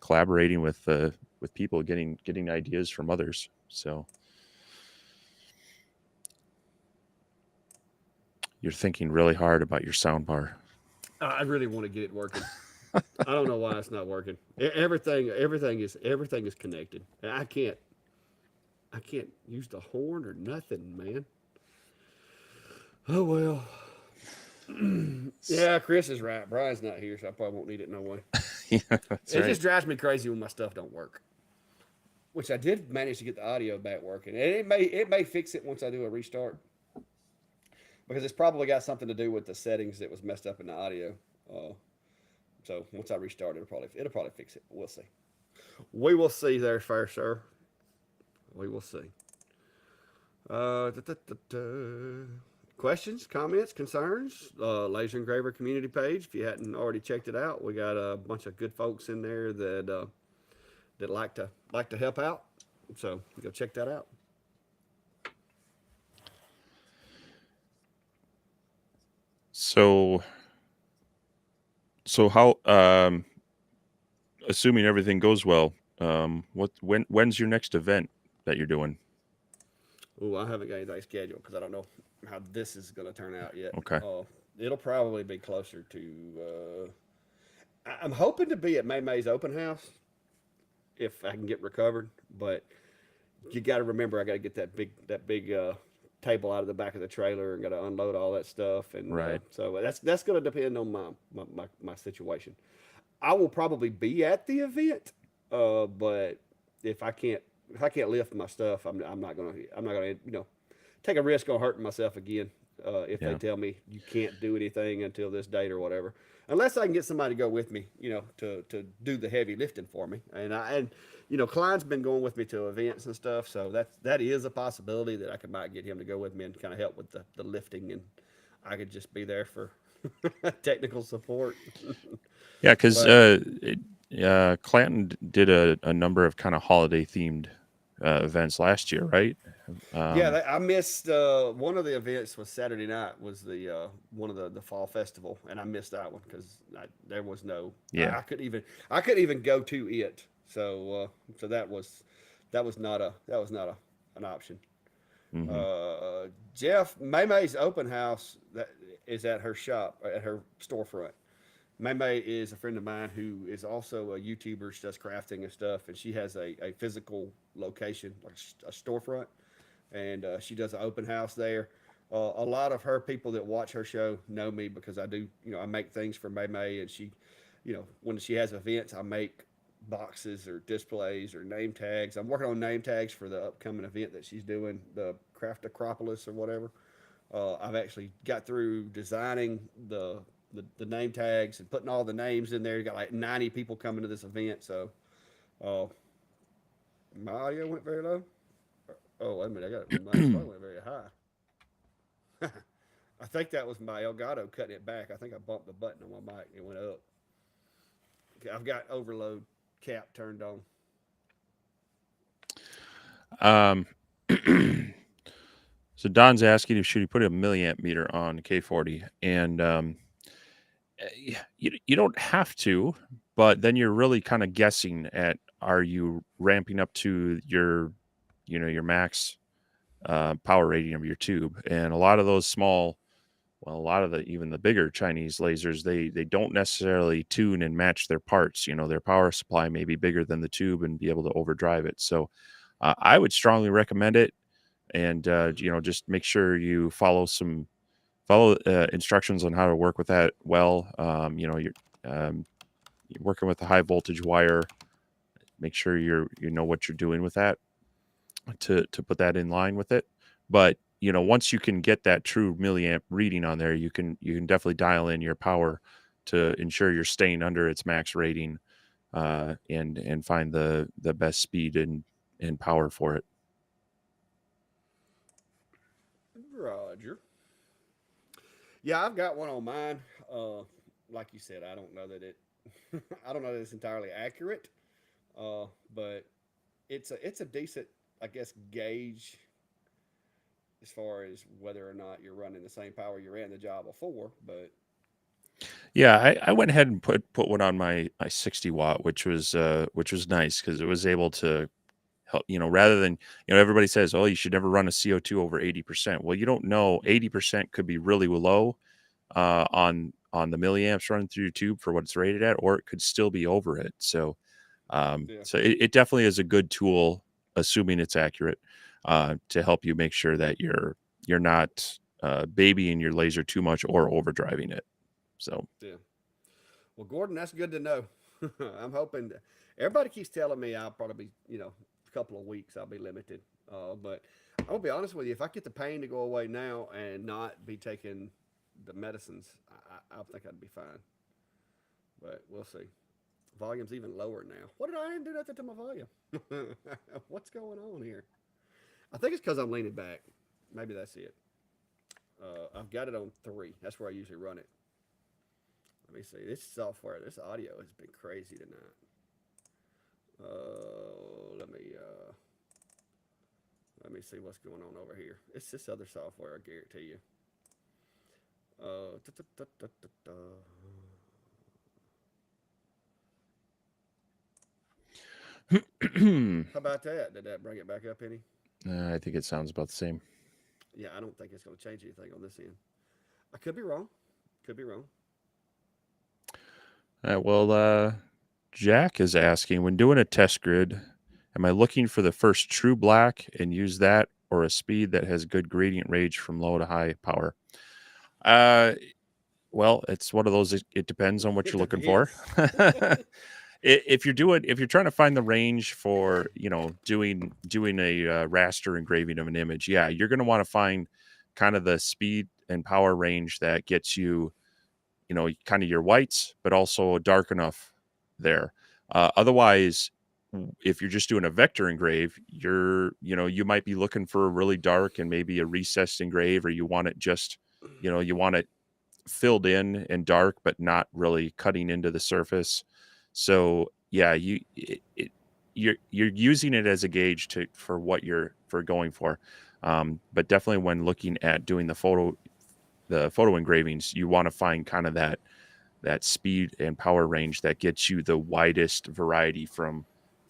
collaborating with people, getting ideas from others. So you're thinking really hard about your sound bar. I really want to get it working. I don't know why it's not working. Everything is connected. I can't use the horn or nothing, man. Oh well. Yeah, Chris is right. Brian's not here, so I probably won't need it no way. Yeah, that's It right. just drives me crazy when my stuff don't work. Which I did manage to get the audio back working, and it may fix it once I do a restart because it's probably got something to do with the settings that was messed up in the audio. Uh, so once I restart, it'll probably fix it. We'll see. We will see there, fair sir. We will see. Da, da, da, da. Questions, comments, concerns? Laser Engraver community page. If you hadn't already checked it out, we got a bunch of good folks in there that like to help out. So go check that out. So how assuming everything goes well, when's your next event that you're doing? Oh, I haven't got anything scheduled because I don't know how this is going to turn out yet. Okay. It'll probably be closer to. I'm hoping to be at May May's open house if I can get recovered, but you got to remember I got to get that big table out of the back of the trailer and got to unload all that stuff, and Right. so that's going to depend on my situation. I will probably be at the event, but if I can't lift my stuff, I'm not gonna take a risk on hurting myself again if they Yeah. tell me you can't do anything until this date or whatever. Unless I can get somebody to go with me, to do the heavy lifting for me. And Klein's been going with me to events and stuff, so that is a possibility that I could might get him to go with me and kind of help with the lifting, and I could just be there for technical support. Yeah, because But Clanton did a number of kind of holiday themed events last year, right? yeah, Um, I missed one of the events was Saturday night was the one of the fall festival, and I missed that one because there was no yeah. I couldn't even go to it. So that was not an option. Hmm. Jeff May May's open house that is at her shop at her storefront. May May is a friend of mine who is also a YouTuber. She does crafting and stuff, and she has a physical location, like a storefront, and she does an open house there. A lot of her people that watch her show know me because I do, I make things for May May, and she, when she has events, I make boxes or displays or name tags. I'm working on name tags for the upcoming event that she's doing, the Craft Acropolis or whatever. I've actually got through designing the name tags and putting all the names in there. You got like 90 people coming to this event, so uh, my audio went very low. Oh, wait a minute, I got mine probably went very high. I think that was my Elgato cutting it back. I think I bumped the button on my mic. It went up. Okay, I've got overload cap turned on. um, so Don's asking if should he put a milliamp meter on K40, and you don't have to, but then you're really kind of guessing at are you ramping up to your max power rating of your tube, and a lot of those small, well, a lot of the even the bigger Chinese lasers, they don't necessarily tune and match their parts. Their power supply may be bigger than the tube and be able to overdrive it. So I would strongly recommend it, and just make sure you follow instructions on how to work with that well. You're working with a high voltage wire. Make sure you know what you're doing with that to put that in line with it. But once you can get that true milliamp reading on there, you can definitely dial in your power to ensure you're staying under its max rating, and find the best speed and power for it. Roger. Yeah, I've got one on mine. Like you said, I don't know that it. I don't know that it's entirely accurate, uh, but it's a decent, I guess, gauge as far as whether or not you're running the same power you ran the job before. But Yeah, I went ahead and put one on my 60 watt, which was nice because it was able to help, rather than, everybody says, oh, you should never run a CO2 over 80%. Well, you don't know, 80% could be really low on the milliamps running through your tube for what it's rated at, or it could still be over it. So yeah, it definitely is a good tool, assuming it's accurate, to help you make sure that you're not babying your laser too much or overdriving it. So yeah. Well, Gordon, that's good to know. I'm hoping everybody keeps telling me I'll probably, a couple of weeks I'll be limited. But I'm gonna be honest with you. If I get the pain to go away now and not be taking the medicines, I think I'd be fine. But we'll see. Volume's even lower now. What did I didn't do nothing to my volume? What's going on here? I think it's because I'm leaning back. Maybe that's it. I've got it on 3. That's where I usually run it. Let me see. This software, this audio has been crazy tonight. Let me see what's going on over here. It's this other software, I guarantee you. Uh, da, da, da, da, da, How about that? Did that bring it back up any? I think it sounds about the same. Yeah, I don't think it's going to change anything on this end. I could be wrong. Could be wrong. All right, well, Jack is asking, when doing a test grid, am I looking for the first true black and use that, or a speed that has good gradient range from low to high power? Uh, well, it's one of those. It depends on what It you're looking for. depends. if you're trying to find the range for doing a raster engraving of an image, yeah, you're going to want to find kind of the speed and power range that gets you kind of your whites, but also dark enough there. Otherwise, if you're just doing a vector engrave, you might be looking for a really dark and maybe a recessed engrave, or you want it just you want it filled in and dark, but not really cutting into the surface. So yeah, you're using it as a gauge for what you're going for. But definitely when looking at doing the photo engravings, you want to find kind of that speed and power range that gets you the widest variety from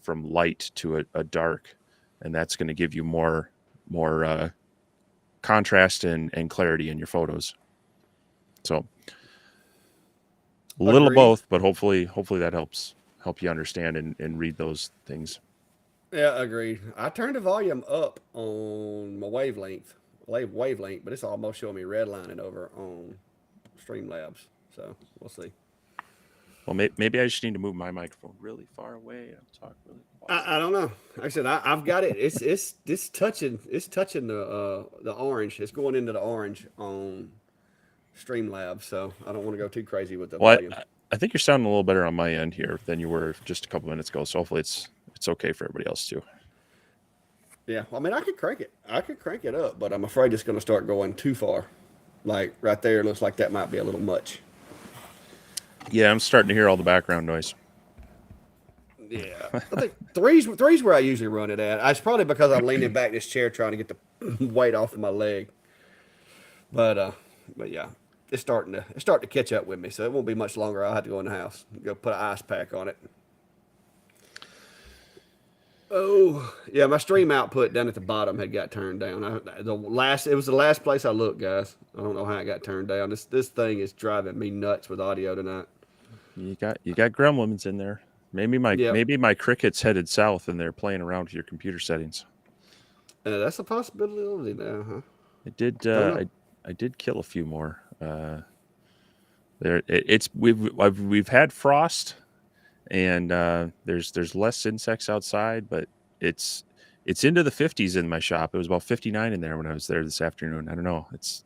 light to a dark, and that's going to give you more contrast and clarity in your photos. So a little of Agreed. both, but hopefully that help you understand and read those things. Yeah, agreed. I turned the volume up on my wavelength, but it's almost showing me redlining over on Streamlabs. So we'll see. Well, maybe I just need to move my microphone really far away and talk really quiet. I don't know. Like I said, I've got it. It's touching the orange. It's going into the orange on Streamlabs. So I don't want to go too crazy with the Well, volume. I think you're sounding a little better on my end here than you were just a couple minutes ago. So hopefully it's okay for everybody else too. Yeah, well, I mean, I could crank it. I could crank it up, but I'm afraid it's going to start going too far. Like right there, looks like that might be a little much. Yeah, I'm starting to hear all the background noise. Yeah, I think three's where I usually run it at. It's probably because I'm leaning back in this chair trying to get the weight off of my leg. But yeah, it's starting to catch up with me. So it won't be much longer. I'll have to go in the house, go put an ice pack on it. Oh yeah, my stream output down at the bottom had got turned down. It was the last place I looked, guys. I don't know how it got turned down. This thing is driving me nuts with audio tonight. You got gremlins in there. Maybe Yep, my cricket's headed south and they're playing around with your computer settings. that's a possibility now, huh? I did Don't know. I did kill a few more. We've had frost and there's less insects outside, but it's into the 50s in my shop. It was about 59 in there when I was there this afternoon. I don't know. It's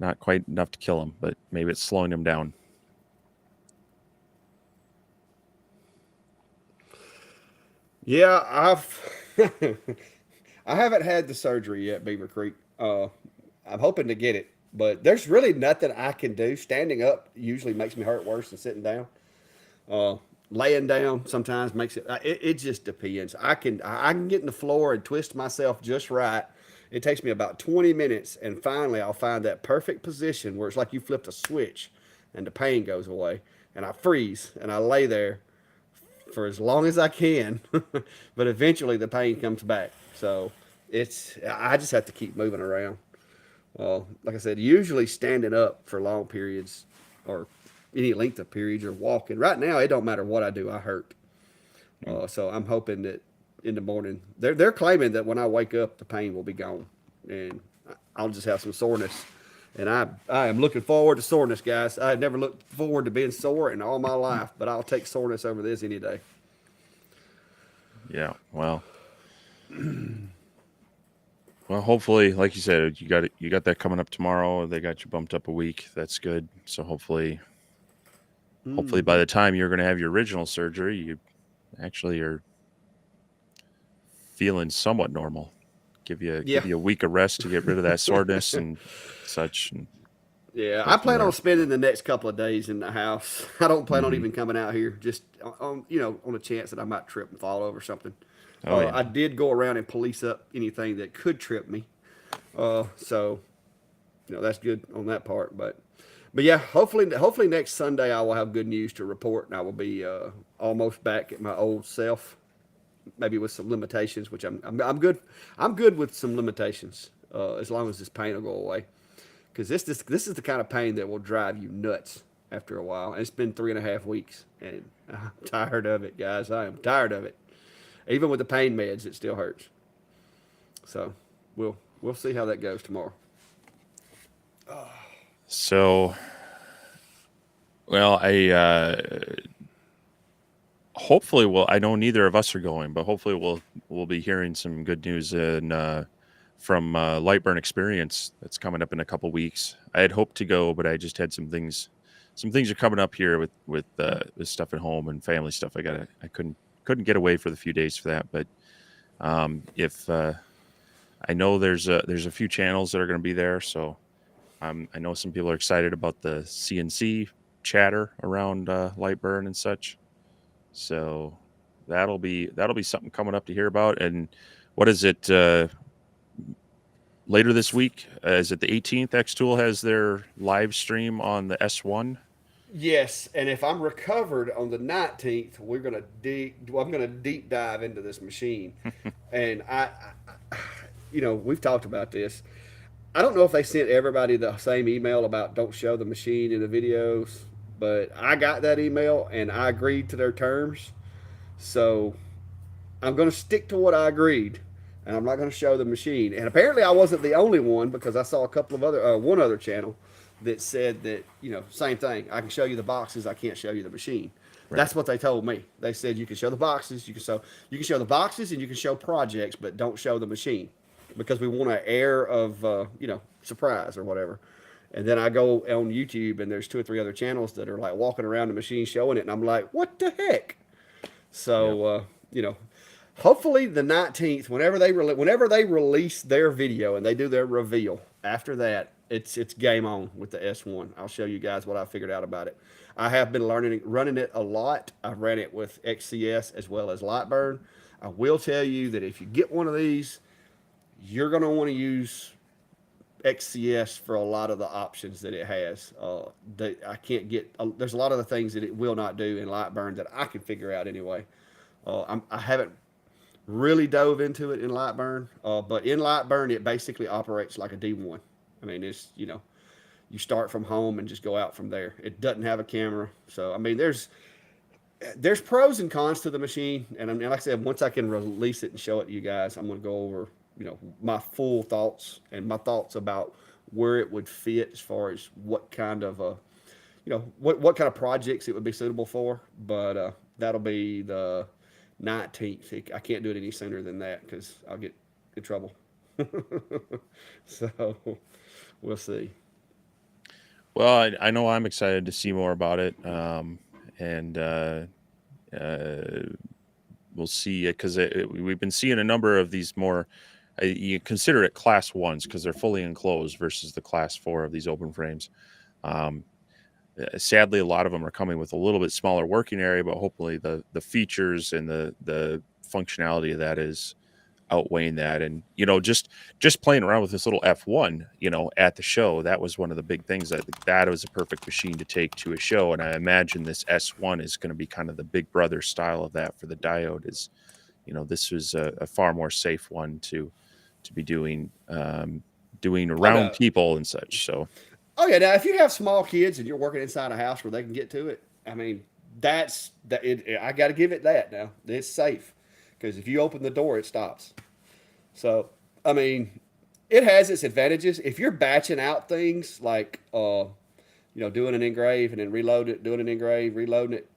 not quite enough to kill them, but maybe it's slowing them down. Yeah, I haven't had the surgery yet, Beaver Creek. I'm hoping to get it, but there's really nothing I can do. Standing up usually makes me hurt worse than sitting down. Uh, Laying down sometimes makes it. It just depends. I can get in the floor and twist myself just right. It takes me about 20 minutes, and finally I'll find that perfect position where it's like you flipped a switch, and the pain goes away, and I freeze and I lay there for as long as I can, but eventually the pain comes back. So I just have to keep moving around. Like I said, usually standing up for long periods or any length of periods or walking. Right now, it don't matter what I do, I hurt. So I'm hoping that in the morning, they're claiming that when I wake up, the pain will be gone, and I'll just have some soreness. And I am looking forward to soreness, guys. I had never looked forward to being sore in all my life, but I'll take soreness over this any day. Yeah, well, hopefully, like you said, you got that coming up tomorrow. They got you bumped up a week. That's good. So hopefully by the time you're going to have your original surgery, you actually are feeling somewhat normal. Give you Yeah. a week of rest to get rid of that soreness and such, and Yeah, go I from plan on there. spending the next couple of days in the house. I don't plan on Hmm. even coming out here, just on a chance that I might trip and fall over something. Oh yeah, I did go around and police up anything that could trip me. So that's good on that part. But yeah, hopefully next Sunday I will have good news to report, and I will be almost back at my old self, maybe with some limitations, which I'm good. I'm good with some limitations as long as this pain will go away. Because this is the kind of pain that will drive you nuts after a while. And it's been 3.5 weeks, and I'm tired of it, guys. I am tired of it. Even with the pain meds, it still hurts. So we'll see how that goes tomorrow. so well, hopefully I know neither of us are going, but hopefully we'll be hearing some good news from LightBurn Experience that's coming up in a couple weeks. I had hoped to go, but I just had some things are coming up here with stuff at home and family stuff. I couldn't get away for the few days for that, but if I know there's a few channels that are going to be there, so I know some people are excited about the CNC chatter around LightBurn and such. So that'll be something coming up to hear about. And what is it? Later this week, is it the 18th? X Tool has their live stream on the S1. Yes, and if I'm recovered on the 19th, we're gonna I'm gonna deep dive into this machine, and we've talked about this. I don't know if they sent everybody the same email about don't show the machine in the videos, but I got that email and I agreed to their terms. So I'm going to stick to what I agreed, and I'm not going to show the machine. And apparently, I wasn't the only one because I saw a couple of one other channel that said that same thing. I can show you the boxes, I can't show you the machine. Right. That's what they told me. They said you can show the boxes, you can show the boxes, and you can show projects, but don't show the machine because we want an air of surprise or whatever. And then I go on YouTube and there's 2 or 3 other channels that are like walking around the machine showing it, and I'm like, what the heck? So hopefully the 19th, whenever they release their video and they do their reveal, after that it's game on with the S1. I'll show you guys what I figured out about it. I have been running it a lot. I've ran it with XCS as well as LightBurn. I will tell you that if you get one of these, you're going to want to use XCS for a lot of the options that it has. I can't get. There's a lot of the things that it will not do in LightBurn that I can figure out anyway. I haven't really dove into it in LightBurn, but in LightBurn it basically operates like a D1. I mean, it's you start from home and just go out from there. It doesn't have a camera, so I mean, there's pros and cons to the machine, and like I said, once I can release it and show it to you guys, I'm going to go over my full thoughts and my thoughts about where it would fit as far as what kind of what kind of projects it would be suitable for. But that'll be the 19th. I can't do it any sooner than that because I'll get in trouble. So we'll see. Well, I know I'm excited to see more about it, and we'll see it because we've been seeing a number of these more. You consider it class 1s because they're fully enclosed versus the class 4 of these open frames. Sadly, a lot of them are coming with a little bit smaller working area, but hopefully the features and the functionality of that is outweighing that. And just playing around with this little F1 at the show, that was one of the big things. That was a perfect machine to take to a show, and I imagine this S1 is going to be kind of the big brother style of that for the diode. Is this was a far more safe one to be doing around people and such. So oh yeah, now if you have small kids and you're working inside a house where they can get to it, I mean I got to give it that. Now it's safe because if you open the door, it stops. So I mean, it has its advantages. If you're batching out things like doing an engrave and then reload it, doing an engrave, reloading it,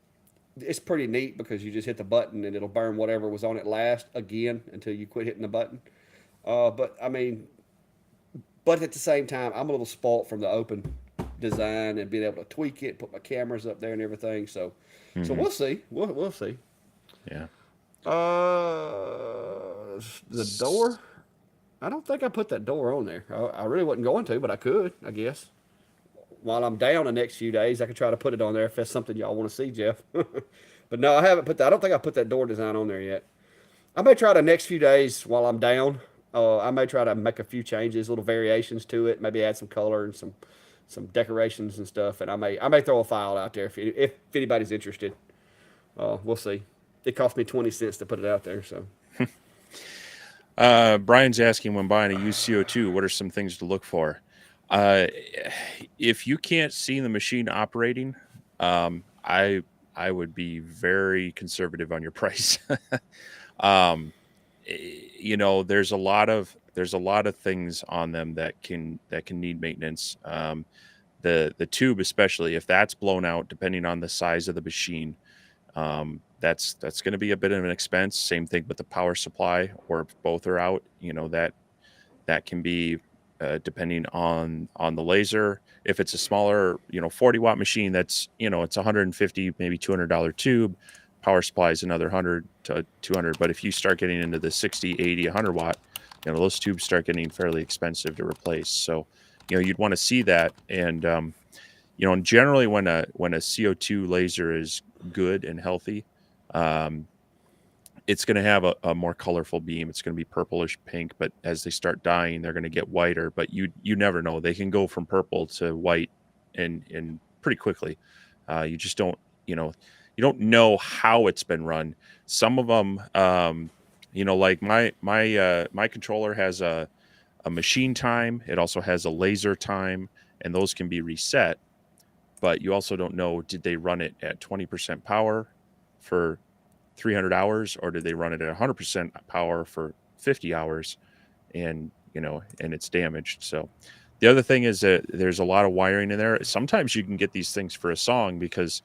it's pretty neat because you just hit the button and it'll burn whatever was on it last again until you quit hitting the button. But at the same time, I'm a little spoilt from the open design and being able to tweak it, put my cameras up there and everything. So we'll see. We'll see. Yeah. The door. I don't think I put that door on there. I really wasn't going to, but I could, I guess. While I'm down the next few days, I could try to put it on there if that's something y'all want to see, Jeff. But no, I haven't put that. I don't think I put that door design on there yet. I may try the next few days while I'm down. I may try to make a few changes, little variations to it. Maybe add some color and some decorations and stuff. And I may throw a file out there if anybody's interested. We'll see. It cost me 20 cents to put it out there. So. Brian's asking, when buying a used CO2, what are some things to look for? If you can't see the machine operating, I would be very conservative on your price. There's a lot of things on them that can need maintenance. The tube, especially if that's blown out, depending on the size of the machine, that's going to be a bit of an expense. Same thing with the power supply, or if both are out, that can be depending on the laser. If it's a smaller, 40-watt machine, that's it's 150, maybe $200 tube. Power supply is another 100 to 200. But if you start getting into the 60, 80, 100-watt, those tubes start getting fairly expensive to replace. So you'd want to see that. And generally when a CO2 laser is good and healthy, um, it's going to have a more colorful beam. It's going to be purplish pink, but as they start dying, they're going to get whiter. But you never know. They can go from purple to white in pretty quickly. You just don't you don't know how it's been run. Some of them, like my controller has a machine time. It also has a laser time, and those can be reset. But you also don't know, did they run it at 20% power for 300 hours, or did they run it at 100% power for 50 hours, and it's damaged. So the other thing is that there's a lot of wiring in there. Sometimes you can get these things for a song because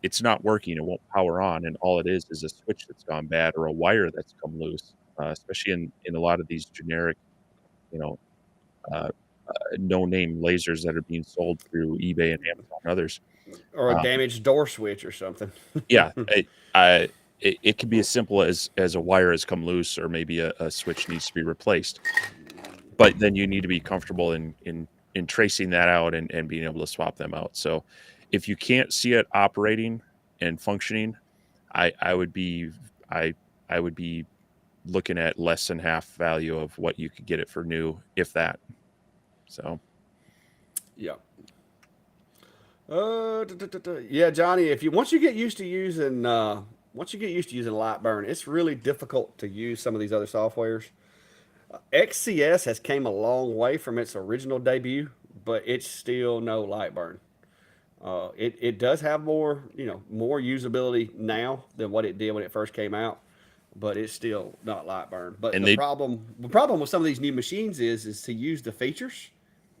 it's not working, it won't power on, and all it is a switch that's gone bad or a wire that's come loose, especially in a lot of these generic, you know uh, no name lasers that are being sold through eBay and Amazon and others. Or a um, damaged door switch or something. yeah, it can be as simple as a wire has come loose, or maybe a switch needs to be replaced. But then you need to be comfortable in tracing that out, and being able to swap them out. So if you can't see it operating and functioning, I would be I would be looking at less than half value of what you could get it for new, if that. So Yeah. Yeah, Johnny. If you once you get used to using LightBurn, it's really difficult to use some of these other softwares. XCS has came a long way from its original debut, but it's still no LightBurn. It does have more usability now than what it did when it first came out, but it's still not LightBurn. But and the they problem with some of these new machines is to use the features,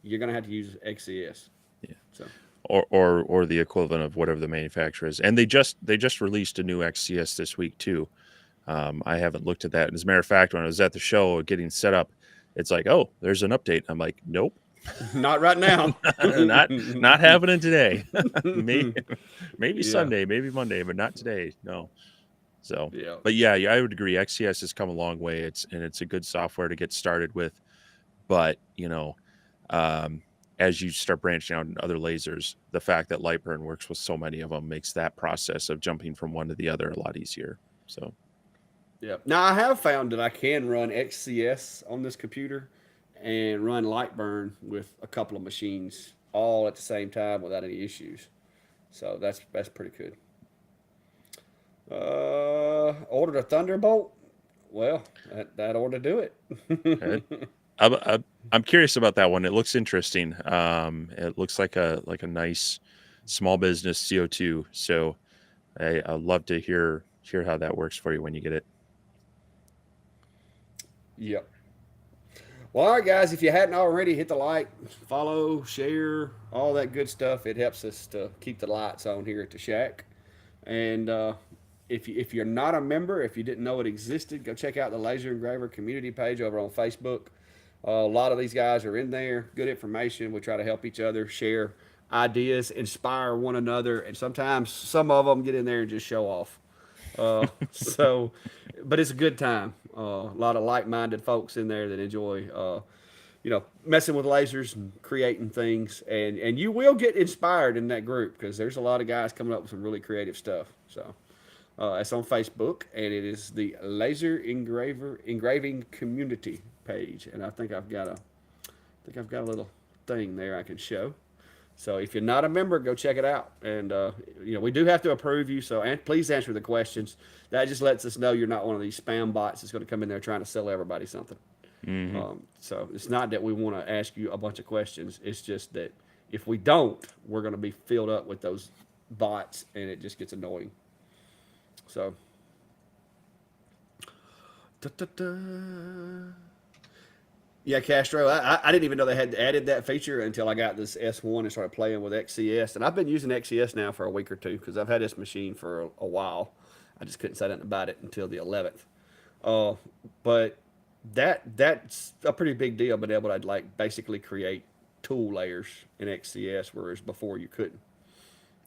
you're gonna have to use XCS. yeah, So or the equivalent of whatever the manufacturer is. And they just released a new XCS this week too. I haven't looked at that. And as a matter of fact, when I was at the show getting set up, it's like, oh, there's an update. I'm like, nope, not right now. not happening today. maybe maybe Yeah, Sunday, maybe Monday, but not today. No. So, yeah, but yeah, I would agree. XCS has come a long way. It's a good software to get started with. But um, as you start branching out in other lasers, the fact that LightBurn works with so many of them makes that process of jumping from one to the other a lot easier. So, yeah. Now I have found that I can run XCS on this computer and run Lightburn with a couple of machines all at the same time without any issues. So that's pretty good. Ordered a Thunderbolt. Well, that ought to do good. it. I'm curious about that one. It looks interesting. It looks like a nice small business CO2. So I'd love to hear how that works for you when you get it. Yep. Well, all right, guys. If you hadn't already, hit the like, follow, share, all that good stuff. It helps us to keep the lights on here at the shack. And if you're not a member, if you didn't know it existed, go check out the Laser Engraver community page over on Facebook. A lot of these guys are in there. Good information. We try to help each other, share ideas, inspire one another, and sometimes some of them get in there and just show off. So, but it's a good time. A lot of like-minded folks in there that enjoy, messing with lasers and creating things, and you will get inspired in that group because there's a lot of guys coming up with some really creative stuff. So, it's on Facebook, and it is the Laser Engraver Engraving Community page, and I think I've got a little thing there I can show. So if you're not a member, go check it out. And we do have to approve you. So please answer the questions. That just lets us know you're not one of these spam bots that's going to come in there trying to sell everybody something. Hmm. So it's not that we want to ask you a bunch of questions. It's just that if we don't, we're going to be filled up with those bots, and it just gets annoying. So. Da-da-da. Yeah, Castro. I didn't even know they had added that feature until I got this S1 and started playing with XCS. And I've been using XCS now for a week or two because I've had this machine for a while. I just couldn't say nothing about it until the 11th. Uh, but that's a pretty big deal, being able to like basically create tool layers in XCS, whereas before you couldn't.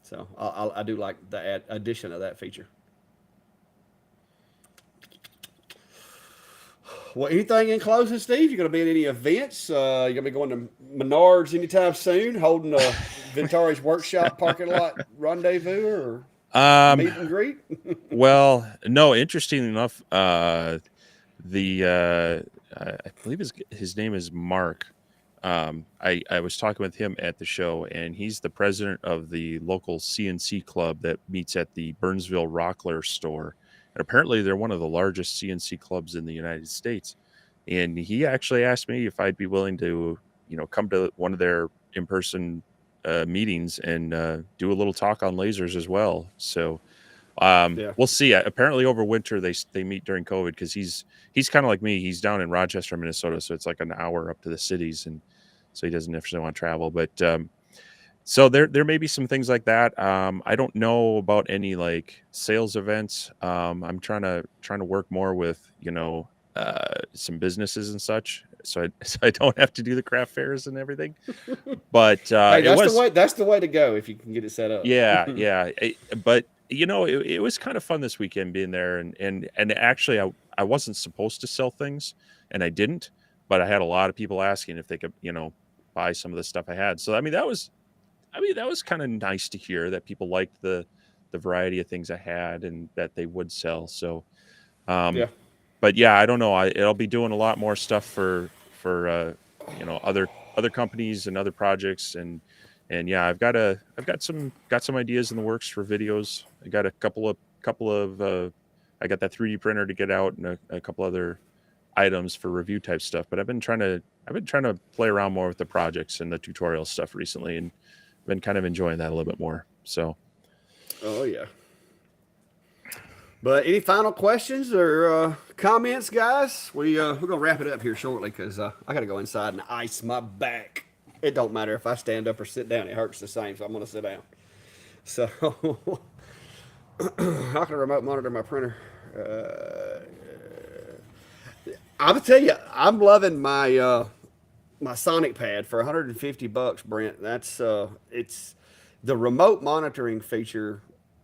So I do like the addition of that feature. Well, anything in closing, Steve? You going to be at any events? You going to be going to Menards anytime soon, holding a Vintage Workshop parking lot rendezvous or Um, meet and greet? well, no, interesting enough, the I believe his name is Mark. I was talking with him at the show, and he's the president of the local CNC club that meets at the Burnsville Rockler store. And apparently, they're one of the largest CNC clubs in the United States. And he actually asked me if I'd be willing to, come to one of their in-person meetings and do a little talk on lasers as well. So Yeah. we'll see. Apparently, over winter they meet during COVID because he's kind of like me. He's down in Rochester, Minnesota, so it's like an hour up to the cities, and so he doesn't necessarily want to travel. But so there may be some things like that. I don't know about any like sales events. I'm trying to work more with some businesses and such, so I don't have to do the craft fairs and everything. But Hey, it that's the was way. That's the way to go if you can get it set up. yeah, yeah. But it was kind of fun this weekend being there, and actually, I wasn't supposed to sell things, and I didn't, but I had a lot of people asking if they could, buy some of the stuff I had. So that was kind of nice to hear that people liked the variety of things I had and that they would sell. So, Yeah. um, but yeah, I don't know. I'll be doing a lot more stuff for other companies and other projects and yeah, I've got some ideas in the works for videos. I got a couple of I got that 3D printer to get out and a couple other items for review type stuff. But I've been trying to play around more with the projects and the tutorial stuff recently, and been kind of enjoying that a little bit more. So Oh yeah. But any final questions or comments, guys? We're gonna wrap it up here shortly because I gotta go inside and ice my back. It don't matter if I stand up or sit down; it hurts the same. So I'm gonna sit down. So how can I remote monitor my printer? I'm gonna tell you, I'm loving my Sonic Pad for 150 bucks, Brent. That's it's the remote monitoring feature,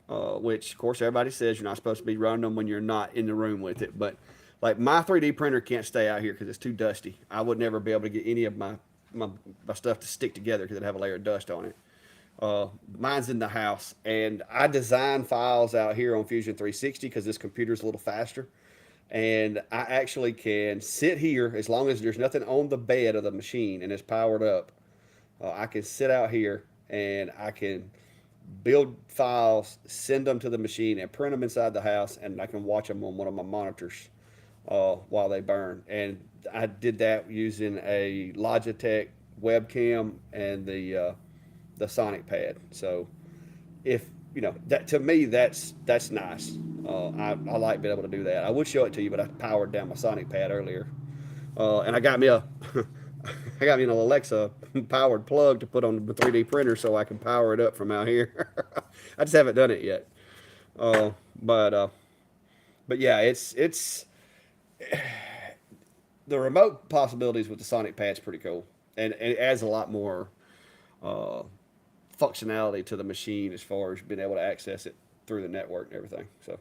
which of course everybody says you're not supposed to be running them when you're not in the room with it. But like my 3D printer can't stay out here because it's too dusty. I would never be able to get any of my stuff to stick together because it'd have a layer of dust on it. Mine's in the house, and I design files out here on Fusion 360 because this computer's a little faster. And I actually can sit here as long as there's nothing on the bed of the machine and it's powered up. I can sit out here and I can build files, send them to the machine, and print them inside the house, and I can watch them on one of my monitors while they burn. And I did that using a Logitech webcam and the Sonic Pad. So if that, to me, that's nice. I like being able to do that. I would show it to you, but I powered down my Sonic Pad earlier, and I got me a I got me an Alexa powered plug to put on the 3D printer so I can power it up from out here. I just haven't done it yet. Uh, but uh, but yeah, it's the remote possibilities with the Sonic Pad's pretty cool, and it adds a lot more uh, functionality to the machine as far as being able to access it through the network and everything. So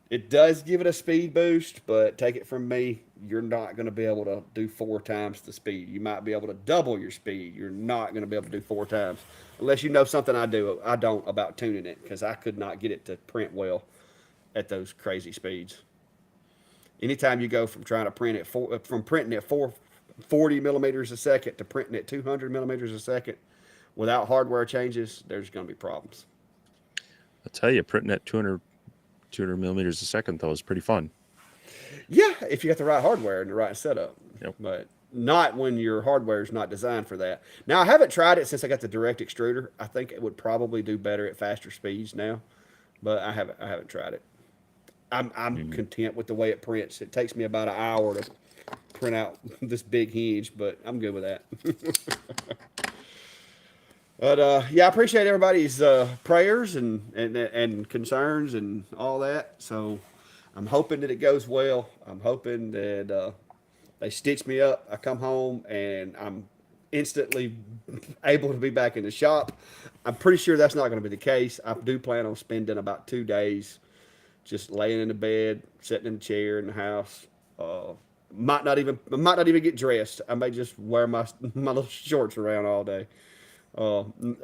it does give it a speed boost, but take it from me, you're not going to be able to do 4 times the speed. You might be able to double your speed. You're not going to be able to do 4 times unless you know something I don't about tuning it because I could not get it to print well at those crazy speeds. Anytime you go from trying to print it from printing at 440 millimeters a second to printing at 200 millimeters a second without hardware changes, there's going to be problems. I'll tell you, printing at 200 millimeters a second though is pretty fun. Yeah, if you got the right hardware and the right setup, Yep. but not when your hardware is not designed for that. Now, I haven't tried it since I got the direct extruder. I think it would probably do better at faster speeds now, but I haven't tried it. I'm Mhm. content with the way it prints. It takes me about an hour to print out this big hinge, but I'm good with that. But yeah, I appreciate everybody's prayers and concerns and all that. So I'm hoping that it goes well. I'm hoping that they stitch me up. I come home and I'm instantly able to be back in the shop. I'm pretty sure that's not going to be the case. I do plan on spending about 2 days just laying in the bed, sitting in the chair in the house. Uh, might not even get dressed. I may just wear my little shorts around all day.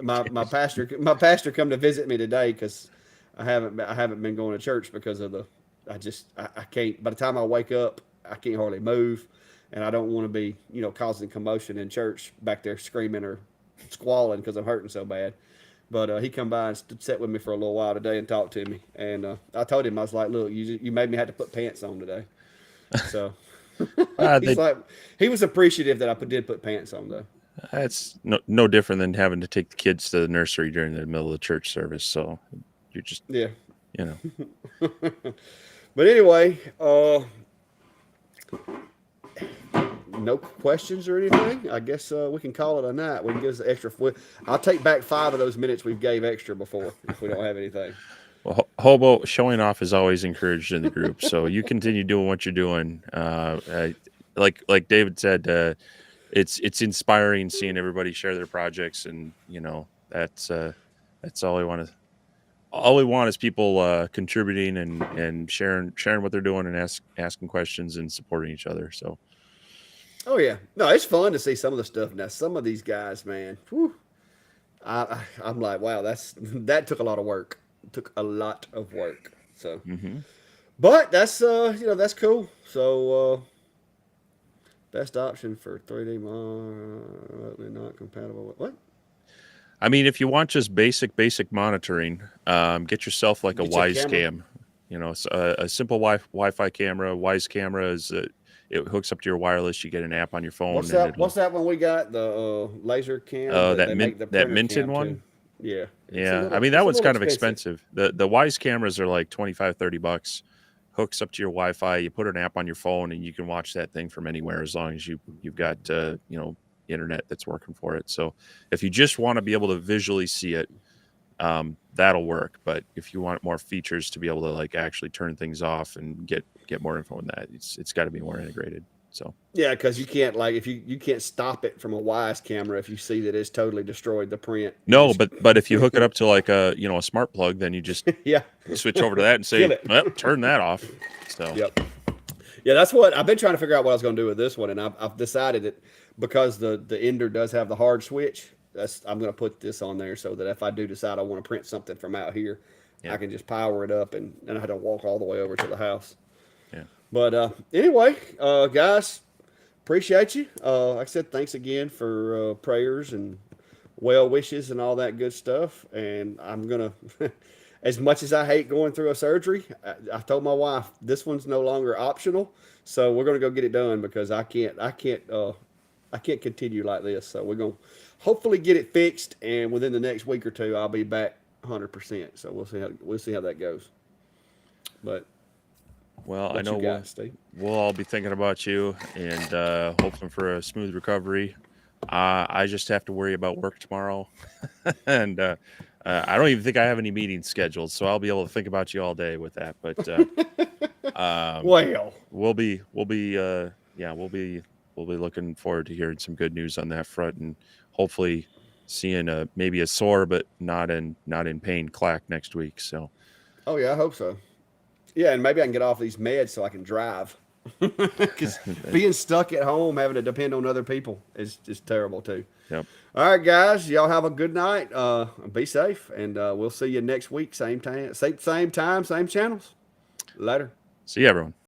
My pastor come to visit me today because I haven't been going to church because of the I can't. By the time I wake up, I can't hardly move, and I don't want to be causing commotion in church back there screaming or squalling because I'm hurting so bad. But he come by and sat with me for a little while today and talked to me, and I told him, I was like, "Look, you made me have to put pants on today." So They, he was appreciative that I did put pants on though. that's no different than having to take the kids to the nursery during the middle of the church service. So you're just, Yeah. you know, But anyway, no questions or anything. I guess we can call it a night. We can give us an extra. I'll take back 5 of those minutes we've gave extra before if we don't have anything. well, hobo showing off is always encouraged in the group. So you continue doing what you're doing. Like David said, it's inspiring seeing everybody share their projects, and that's all we want to. All we want is people contributing and sharing what they're doing and asking questions and supporting each other. So Oh yeah, no, it's fun to see some of the stuff now. Some of these guys, man, whew, I'm like, wow, that took a lot of work. It took a lot of work. So, hmm but that's cool. So best option for 3D not compatible with what? I mean, if you want just basic monitoring, get yourself like a Get your Wise camera. Cam. A simple Wi-Fi camera. Wise camera is it hooks up to your wireless. You get an app on your phone, What's and that? What's it'll that one we got? The laser cam that they make the that printer minted cam one. too. Yeah, Yeah, I mean that it's a one's little kind of expensive. expensive. The Wise cameras are like 25-30 bucks. Hooks up to your Wi-Fi. You put an app on your phone, and you can watch that thing from anywhere as long as you've got internet that's working for it. So if you just want to be able to visually see it, that'll work. But if you want more features to be able to like actually turn things off and get more info on that, it's got to be more integrated. So Yeah, because you can't like if you can't stop it from a Wise camera if you see that it's totally destroyed the print. You no, just but if you hook it up to like a smart plug, then you just yeah, switch over to that and kill say, it. well, turn that off. So Yep. Yeah, that's what I've been trying to figure out what I was going to do with this one, and I've decided that because the Ender does have the hard switch, I'm going to put this on there so that if I do decide I want to print something from out here, yeah, I can just power it up and I don't walk all the way over to the house. yeah. But anyway, guys, appreciate you. Like I said, thanks again for prayers and well wishes and all that good stuff. And I'm gonna, as much as I hate going through a surgery, I told my wife this one's no longer optional, so we're gonna go get it done because I can't continue like this. So we're gonna hopefully get it fixed, and within the next week or two, I'll be back 100%. So we'll see how that goes. But Well, I what you know got, Steve? we'll all be thinking about you and hoping for a smooth recovery. I just have to worry about work tomorrow, and I don't even think I have any meetings scheduled, so I'll be able to think about you all day with that. But um, Well, yeah, we'll be looking forward to hearing some good news on that front, and hopefully seeing maybe a sore but not in pain Clack next week. So oh yeah, I hope so. Yeah, and maybe I can get off these meds so I can drive. Because being stuck at home, having to depend on other people is just terrible too. yep. All right, guys, y'all have a good night. Be safe, and we'll see you next week, same time, same time, same channels. Later. See you, everyone.